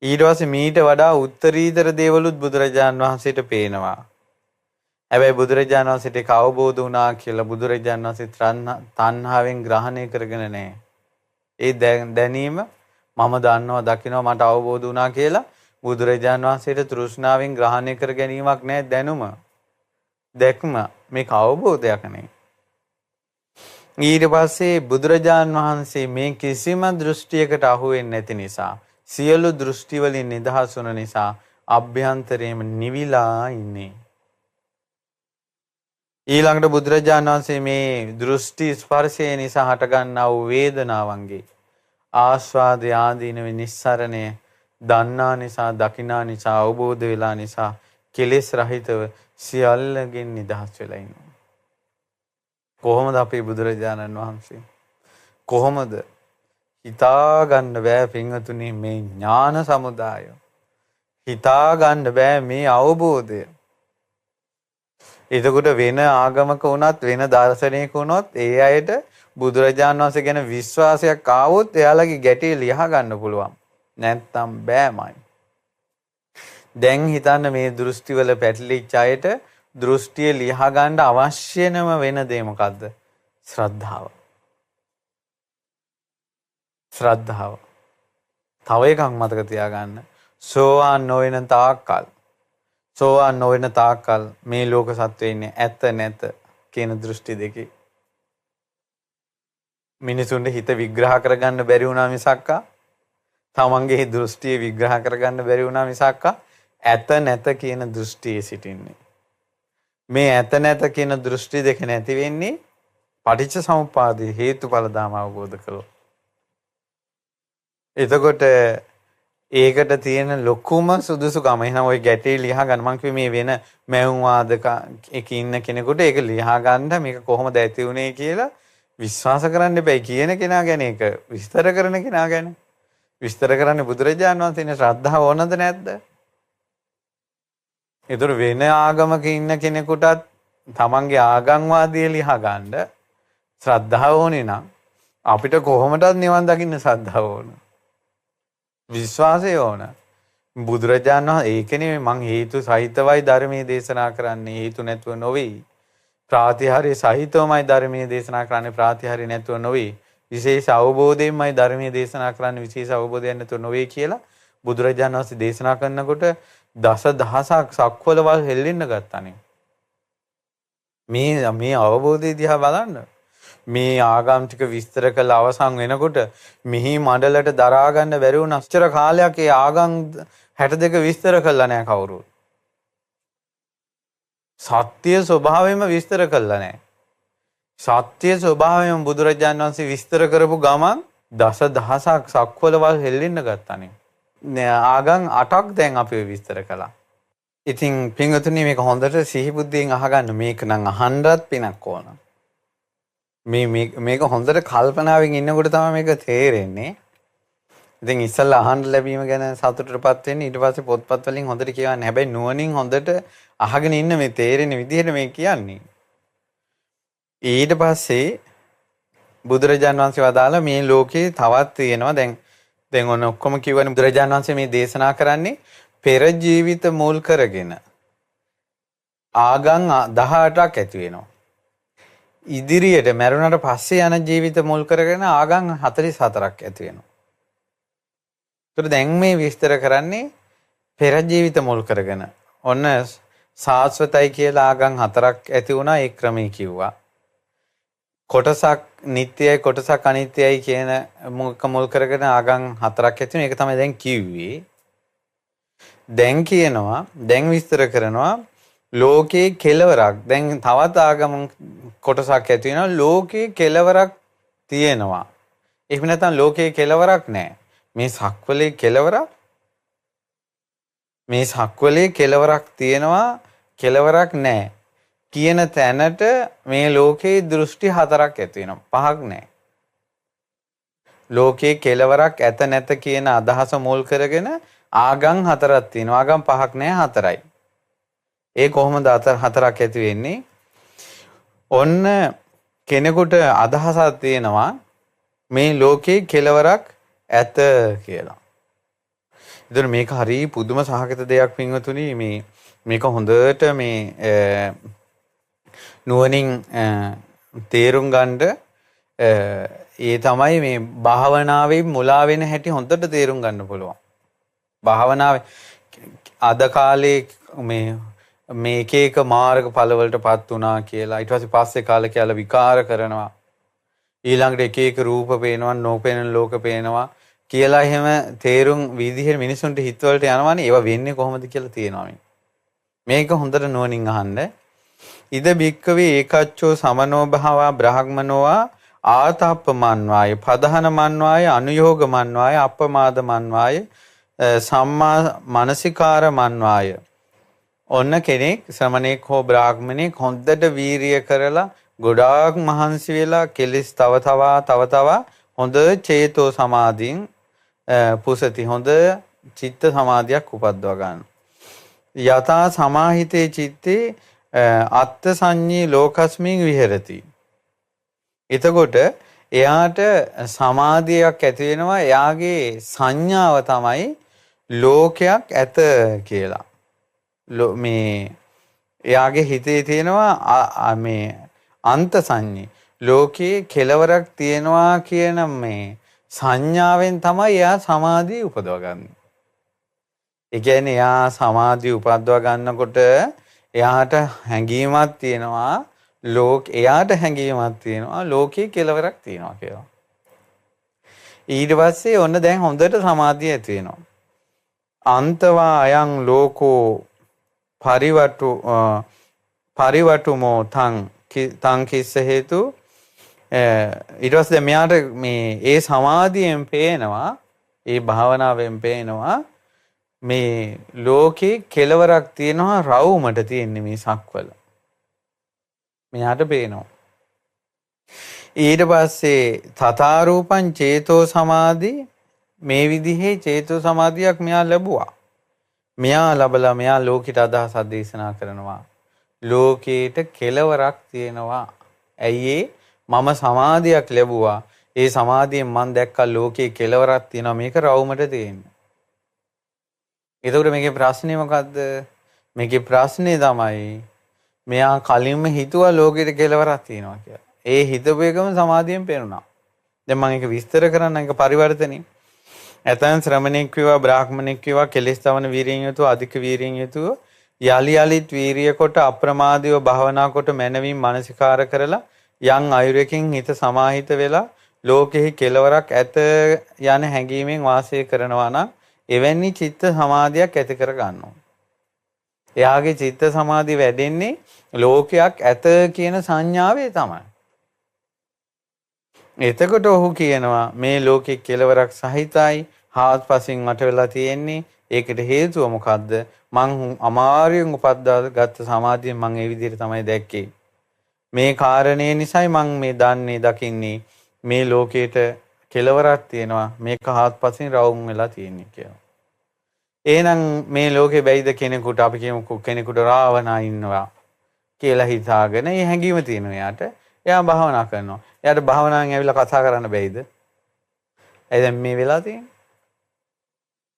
ඊට පස්සේ මීට වඩා උත්තරීතර දේවලුත් බුදුරජාණන් වහන්සේට පේනවා. හැබැයි බුදුරජාණන් වහන්සේට ඒක අවබෝධ වුණා කියලා බුදුරජාණන් වහන්සේ තණ්හාවෙන් ග්‍රහණය කරගෙන නැහැ. ඒ දැනීම මම දන්නවා දකිනවා මට අවබෝධ වුණා කියලා බුදුරජාණන් වහන්සේට තෘෂ්ණාවෙන් ග්‍රහණය කර ගැනීමක් නැහැ. දැනුම දැක්ම මේක අවබෝධයක් නෙවෙයි. ඊට පස්සේ බුදුරජාණන් වහන්සේ මේ කිසිම දෘෂ්ටියකට අහු වෙන්නේ නැති නිසා, සියලු දෘෂ්ටි වලින් නිදහස් වුණ නිසා අභ්‍යන්තරයේම නිවිලා ඉන්නේ. ඊළඟට බුදුරජාණන් වහන්සේ මේ දෘෂ්ටි ස්පර්ශය නිසා හටගන්නා වූ වේදනාවන්ගේ ආස්වාද ආදීන නිස්සරණය දන්නා නිසා, දකිනා නිසා, අවබෝධ වෙලා නිසා කෙලෙස් රහිතව සියල්ලකින් නිදහස් වෙලා ඉන්නවා. කොහොමද අපේ බුදුරජාණන් වහන්සේ? කොහොමද හිතා ගන්න බෑ පින්වතුනි මේ ඥාන සමුදාය. හිතා ගන්න බෑ මේ අවබෝධය. එතකොට වෙන ආගමක වුණත් වෙන දර්ශනයක වුණොත් ඒ අයට බුදුරජාණන් වහන්සේ ගැන විශ්වාසයක් ආවොත් එයාලගේ ගැටේ ලියහ ගන්න පුළුවන්. නැත්තම් බෑමයි. දැන් හිතන්න මේ දෘෂ්ටිවල පැටලිච්ච අයට දෘෂ්ටිය ලියහ ගන්න අවශ්‍යනම වෙන දේ මොකද්ද? ශ්‍රද්ධාව. ශ්‍රද්ධාව. තව එකක් මතක තියාගන්න. සෝවාන් නොවන තාක්කල් මේ ලෝක සත්වයේ ඉන්නේ ඇත්ත නැත කියන දෘෂ්ටි දෙකේ. මිනිසුන්ට හිත විග්‍රහ කරගන්න බැරි වුණා මිසක්කා තමන්ගේ දෘෂ්ටිය විග්‍රහ කරගන්න බැරි වුණා මිසක්කා ඇත නැත කියන දෘෂ්ටියේ සිටින්නේ. මේ ඇත නැත කියන දෘෂ්ටි දෙක නැති වෙන්නේ පටිච්ච සමුප්පාදයේ හේතුඵල ධර්ම අවබෝධ කළොත්. එතකොට ඒකට තියෙන ලොකුම සුදුසුකම එහෙනම් ওই ගැටේ ලියහ ගන්න. මං කිව්වේ මේ වෙන මැවුම් වාදක එක ඉන්න කෙනෙකුට ඒක ලියහ ගන්න මේක කොහොමද ඇති වුනේ කියලා විශ්වාස කරන්න එපයි. කියන කෙනා ගැන ඒක විස්තර කරන කෙනා ගැන විස්තර කරන්නේ බුදුරජාණන් වහන්සේනේ. ශ්‍රද්ධාව ඕනද නැද්ද? ඒතර වෙන ආගමක ඉන්න කෙනෙකුටත් තමන්ගේ ආගම්වාදී ලියහ ගන්න ශ්‍රද්ධාව ඕනේ නම් අපිට කොහොමදත් නිවන් දකින්න ශ්‍රද්ධාව ඕන. විශ්වාසය ඕන. බුදුරජාණන් වහන්සේ ඒකනේ මං හේතු සහිතවයි ධර්මයේ දේශනා කරන්නේ. හේතු නැතුව නොවේ. ප්‍රාතිහාර්ය සහිතවමයි ධර්මයේ දේශනා කරන්නේ. ප්‍රාතිහාර්ය නැතුව නොවේ. විශේෂ අවබෝධයෙන්මයි ධර්මයේ දේශනා කරන්නේ. විශේෂ අවබෝධයක් නැතුව නොවේ කියලා බුදුරජාණන් වහන්සේ දේශනා කරනකොට දස දහසක් සක්වලවල් හෙල්ලෙන්න ගත්තානේ. මේ අවබෝධය දිහා බලන්න. මේ ආගම් ටික විස්තර කළ අවසන් වෙනකොට මිහි මඩලට දරා ගන්න බැරි වුණ අස්තර කාලයක් ඒ ආගම් 62 විස්තර කළා නෑ කවුරුත්. සත්‍ය ස්වභාවයෙන්ම විස්තර කළා නෑ. සත්‍ය ස්වභාවයෙන් බුදුරජාණන් වහන්සේ විස්තර කරපු ගමන් දස දහසක් සක්වලවල් හෙල්ලෙන්න ගත්තානේ. ආගම් 8ක් දැන් අපි විස්තර කළා. ඉතින් පින්වතුනි මේක හොඳට සිහි බුද්ධියෙන් අහගන්න. මේක නම් අහන්නත් පිනක් ඕන. මේක හොඳට කල්පනාවෙන් ඉන්නකොට තමයි මේක තේරෙන්නේ. ඉතින් ඉස්සල්ලා අහන්න ලැබීම ගැන සතුටටපත් වෙන්න ඊට පස්සේ පොත්පත් වලින් හොඳට කියවන්න. හැබැයි නුවණින් හොඳට අහගෙන ඉන්න මේ තේරෙන විදිහට මේ කියන්නේ. ඊට පස්සේ බුදුරජාණන් වහන්සේ වදාලා මේ ලෝකේ තවත් තියෙනවා. දැන් ඔන්න ඔක්කොම කියවනේ බුදුරජාණන් වහන්සේ මේ දේශනා කරන්නේ පෙර ජීවිත මුල් කරගෙන ආගම් 18ක් ඇති වෙනවා. ඉදිරියට මරුණට පස්සේ යන ජීවිත මුල් කරගෙන ආගම් 44ක් ඇති වෙනවා. ඒතර දැන් මේ විස්තර කරන්නේ පෙර ජීවිත මුල් කරගෙන. ඔන්න සාස්වතයි කියලා ආගම් 4ක් ඇති වුණා. ඒ ක්‍රමයේ කිව්වා. කොටසක් නිට්ටයයි කොටසක් අනිත්‍යයි කියන මුල් කරගෙන ආගම් 4ක් ඇති වෙනවා. ඒක තමයි දැන් කිව්වේ. දැන් කියනවා දැන් විස්තර කරනවා ලෝකේ කෙලවරක්. දැන් තවත් ආගම කොටසක් ඇති වෙනවා. ලෝකේ කෙලවරක් තියෙනවා. එහෙම නැත්නම් ලෝකේ කෙලවරක් නැහැ. මේ සක්වලේ කෙලවරක් මේ සක්වලේ කෙලවරක් තියෙනවා කෙලවරක් නැහැ කියන තැනට මේ ලෝකේ දෘෂ්ටි 4ක් ඇති වෙනවා. 5ක් නැහැ. ලෝකේ කෙලවරක් ඇත නැත කියන අදහස මුල් කරගෙන ආගම් 4ක් තියෙනවා. ආගම් 5ක් නැහැ 4යි. ඒ කොහොමද 4ක් ඇති වෙන්නේ? ඔන්න කෙනෙකුට අදහසක් තියෙනවා මේ ලෝකේ කෙලවරක් ඇත කියලා. ඒතර මේක හරි පුදුම සහගත දෙයක් පින්වතුනි. මේක හොඳට මේ නුවණින් තේරුම් ගන්න ඒ තමයි මේ භාවනාවේ මුලා වෙන හැටි හොඳට තේරුම් ගන්න පුළුවන්. භාවනාවේ අද කාලේ මේ එක මාර්ගඵල වලටපත් වුණා කියලා ඊට පස්සේ කාලේ කියලා විකාර කරනවා. ඊළඟට එක රූප පේනවා නොපෙනෙන ලෝක පේනවා කියලා එහෙම තේරුම් විදිහට මිනිසුන්ට හිතවලට යනවානේ. ඒවා වෙන්නේ කොහොමද කියලා තියෙනවා මේක හොඳට නුවණින් අහන්න. ඉද බික්කවේ ඒකච්චෝ සමනෝ භාවා බ්‍රහ්මනෝවා ආතප්පමන්වාය පදහනමන්වාය අනුയോഗමන්වාය අප්පමාදමන්වාය සම්මා මනසිකාර මන්වාය. ඔන්න කෙනෙක් ශ්‍රමණෙක් හෝ බ්‍රාහ්මණෙක් හොඳට වීරිය කරලා ගොඩාක් මහන්සි වෙලා කෙලිස් තව තවා හොඳ චේතෝ සමාධින් පුසති හොඳ චිත්ත සමාධියක් උපද්දවා ගන්න. යතා සමාහිතේ චිත්තේ අත්ථ සංඤී ලෝකස්මින් විහෙරති. එතකොට එයාට සමාධියක් ඇති වෙනවා. එයාගේ සංඥාව තමයි ලෝකයක් ඇත කියලා. මේ එයාගේ හිතේ තියෙනවා මේ අන්ත සංඤී ලෝකේ කෙලවරක් තියෙනවා කියන මේ සංඥාවෙන් තමයි එයා සමාධිය උපදවගන්නේ. ඒ කියන්නේ එයා සමාධිය උපදව ගන්නකොට එයාට හැඟීමක් තියෙනවා එයාට හැඟීමක් තියෙනවා ලෝකේ කෙලවරක් තියෙනවා කියලා. ඊට පස්සේ ඔන්න දැන් හොඳට සමාධිය ඇති වෙනවා. අන්තවා අයං ලෝකෝ පරිවටුමෝ තං කිස්ස හේතු ඊට පස්සේ මෙයාට ඒ සමාධියෙන් පේනවා ඒ භාවනාවෙන් පේනවා මේ ලෝකේ කෙලවරක් තියෙනවා රවුමට තියෙන්නේ මේ සක්වල. මෙයාට පේනවා. ඊට පස්සේ තථාරූපං චේතෝ සමාධි මේ විදිහේ චේතෝ සමාධියක් මෙයා ලැබුවා. මෙයා ලබලා මෙයා ලෝකෙට අදහසක් දේශනා කරනවා. ලෝකේට කෙලවරක් තියෙනවා. ඇයි මම සමාධියක් ලැබුවා. ඒ සමාධියෙන් මම දැක්කා ලෝකේ කෙලවරක් තියෙනවා. මේක රවුමට තියෙන්නේ. එතකොට මේකේ ප්‍රශ්නේ මොකද්ද? මේකේ ප්‍රශ්නේ තමයි මෙයා කලින්ම හිතුවා ලෝකෙට කෙලවරක් තියෙනවා කියලා. ඒ හිතපු එකම සමාධියෙන් පේනවා. දැන් මම ඒක විස්තර කරන්න ඒක පරිවර්තනේ. ඇතන් ශ්‍රමණෙක් වේවා බ්‍රාහ්මණෙක් වේවා කෙලෙස් තවන වීරියෙන් යුතුව අධික වීරියෙන් යුතුව යලි යලිත් වීරිය කොට අප්‍රමාදීව භාවනා කොට මනවින් මානසිකාර කරලා යම් අයුරකින් හිත සමාහිත වෙලා ලෝකෙහි කෙලවරක් ඇත යන හැඟීමෙන් වාසය කරනවා නම් එවැනි චිත්ත සමාධියක් ඇති කර ගන්නවා. එයාගේ චිත්ත සමාධිය වැඩෙන්නේ ලෝකයක් ඇත කියන සංඥාවේ තමයි. එතකොට ඔහු කියනවා මේ ලෝකෙ කෙලවරක් සහිතයි හාත්පසින් මට වෙලා තියෙන්නේ. ඒකට හේතුව මොකද්ද? මං අමාරුවෙන් උපද්දාගත්ත සමාධිය මං ඒ විදිහට තමයි දැක්කේ. මේ කාරණේ නිසායි මං මේ දන්නේ දකින්නේ මේ ලෝකේට කෙලවරක් තියෙනවා. මේක හාත්පසින් රවුම් වෙලා තියෙන්නේ කියලා. එහෙනම් මේ ලෝකේ බැයිද කෙනෙකුට අපි කියමු කෙනෙකුට රාවණා ඉන්නවා කියලා හිතාගෙන ඒ හැඟීම තියෙනවා එයාට. එයා භාවනා කරනවා. එයාට භාවනාවෙන් ඇවිල්ලා කතා කරන්න බැයිද? ඒ දැන් මේ වෙලා තියෙන්නේ.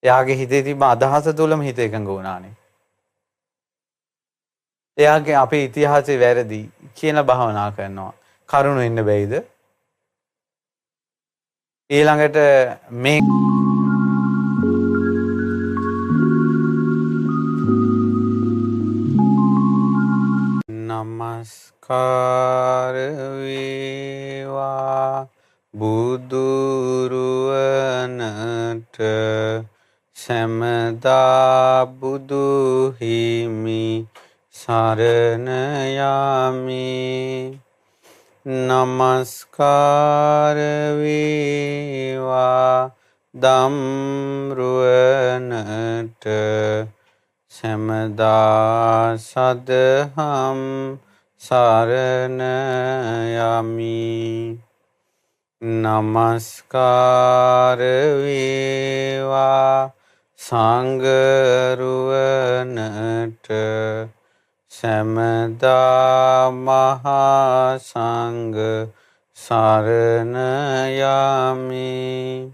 එයාගේ හිතේ තිබ්බ අදහස තුලම හිත එකඟ වුණානේ. එයාගේ අපේ ඉතිහාසයේ වැරදි කියන භාවනා කරනවා. කරුණ වෙන්න බැයිද? ඊළඟට මේ නමස්කාර වේවා බුදුරුවනට සමදා බුදු හිමි සරණ යමි. නමස්කාර වේවා ධම්රුවනට සමදා සදහම් සරණ යමි. නමස්කාර වේවා සංඝරුවනට සමදා මහා සංඝ සරණ යමි.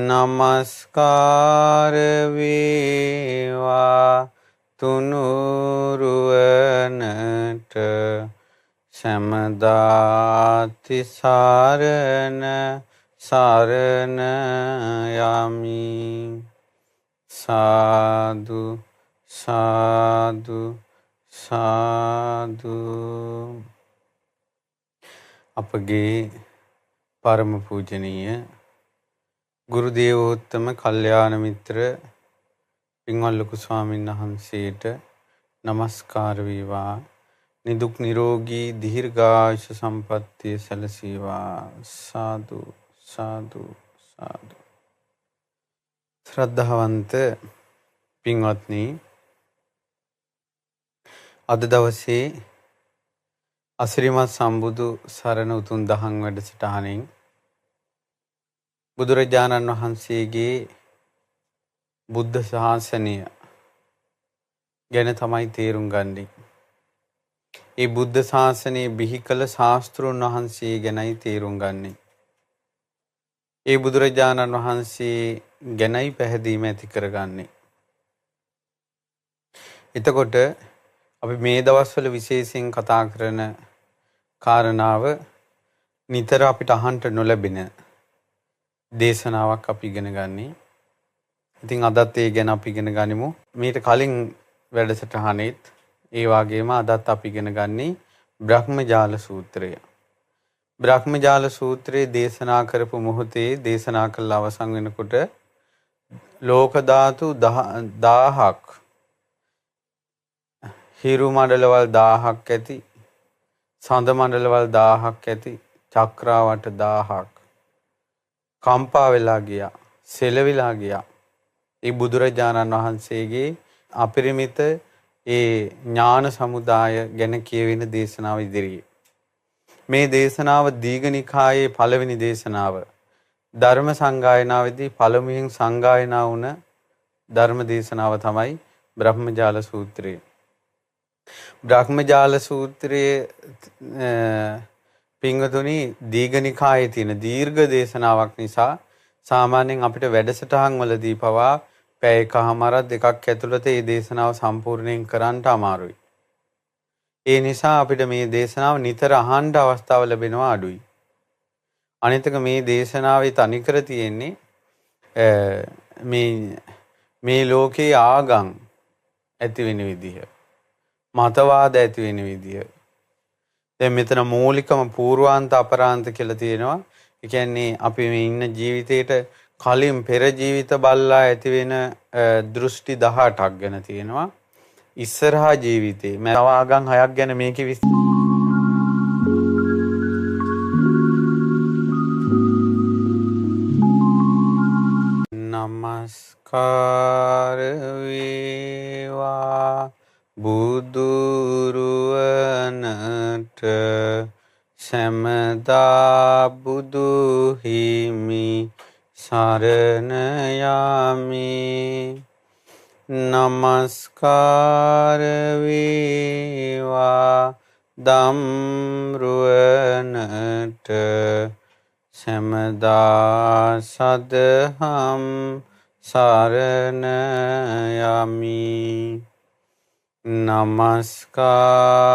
නමස්කාර වේවා තුනුරුවනට සමදාති සරණ සරණ යමි. සාදු සාදු සාදු. අපගේ පරම පූජනීය ගුරු දේවෝත්තම කල්යාණ මිත්‍ර පින්වත් ලොකු ස්වාමීන් වහන්සේට নমස්කාර වේවා. නිදුක් නිරෝගී දීර්ඝායුෂ සම්පන්නිය සැලසීවා. සාදු සාදු සාදු. ශ්‍රද්ධාවන්ත පින්වත්නි, අද දවසේ අසිරිමත් සම්බුදු සරණ උතුම් දහම් වැඩසටහනින් බුදුරජාණන් වහන්සේගේ බුද්ධ ශාසනය ගැන තමයි තේරුම් ගන්නේ. ඒ බුද්ධ ශාසනය බිහි කළ ශාස්ත්‍රූන් වහන්සේ ගැනයි තේරුම් ගන්නේ. ඒ බුදුරජාණන් වහන්සේ ගැනයි පැහැදීම ඇති කරගන්නේ. එතකොට අපි මේ දවස්වල විශේෂයෙන් කතා කරන කාරණාව නිතර අපිට අහන්න නොලැබෙන දේශනාවක් අපි ඉගෙන ගන්නේ. ඉතින් අදත් ඒ ගැන අපි ඉගෙන ගනිමු. මීට කලින් වැඩසටහනෙත් ඒ වගේම අදත් අපි ඉගෙන ගන්නේ බ්‍රහ්මජාල සූත්‍රය. බ්‍රහ්මජාල සූත්‍රයේ දේශනා කරපු මොහොතේ දේශනා කළ අවසන් වෙනකොට ලෝක ධාතු 1000ක් හිරු මණ්ඩලවල් 1000ක් ඇති, සඳ මණ්ඩලවල් 1000ක් ඇති, චක්‍රාවට 1000ක් කම්පා වෙලා ගියා, සෙලවිලා ගියා. ඒ බුදුරජාණන් වහන්සේගේ අපරිමිත ඒ ඥාන සමුදාය ගැන කියවෙන දේශනාව ඉදිරියේ. මේ දේශනාව දීඝනිකායේ පළවෙනි දේශනාව. ධර්ම සංගායනාවේදී පළමුවෙන් සංගායනා වුණ ධර්ම දේශනාව තමයි බ්‍රහ්මජාල සූත්‍රය. බ්‍රහ්මජාල සූත්‍රයේ පින්වතුනි දීඝනිකායේ තියෙන දීර්ඝ දේශනාවක් නිසා සාමාන්‍යයෙන් අපිට වැඩසටහන් වලදී පවා පැය එකමාරක් දෙකක් ඇතුළත මේ දේශනාව සම්පූර්ණයෙන් කරන්න අමාරුයි. ඒ නිසා අපිට මේ දේශනාව නිතර අහන්න අවස්ථාව ලැබෙනවා අඩුයි. අනිත් එක මේ දේශනාවේ තනිකර තියෙන්නේ මේ ලෝකේ ආගම් ඇති වෙන විදිහ, මතවාද ඇති වෙන විදිහ. දැන් මෙතන මූලිකම පූර්වාන්ත අපරාන්ත කියලා තියෙනවා. ඒ කියන්නේ අපි මේ ඉන්න ජීවිතේට කලින් පෙර ජීවිත බල්ලා ඇති වෙන දෘෂ්ටි 18ක් ගැන තියෙනවා. ඉස්සරහා ජීවිතේ තව ආගම් 6ක් ගැන මේකේ නමස්කාර වේවා බුදුරුවනට සමදා බුදු හිමි සරණ යමි. නමස්කාර වේවා ධම්රුවනට සමදා සදහම් සරණ යමි. නමස්කාර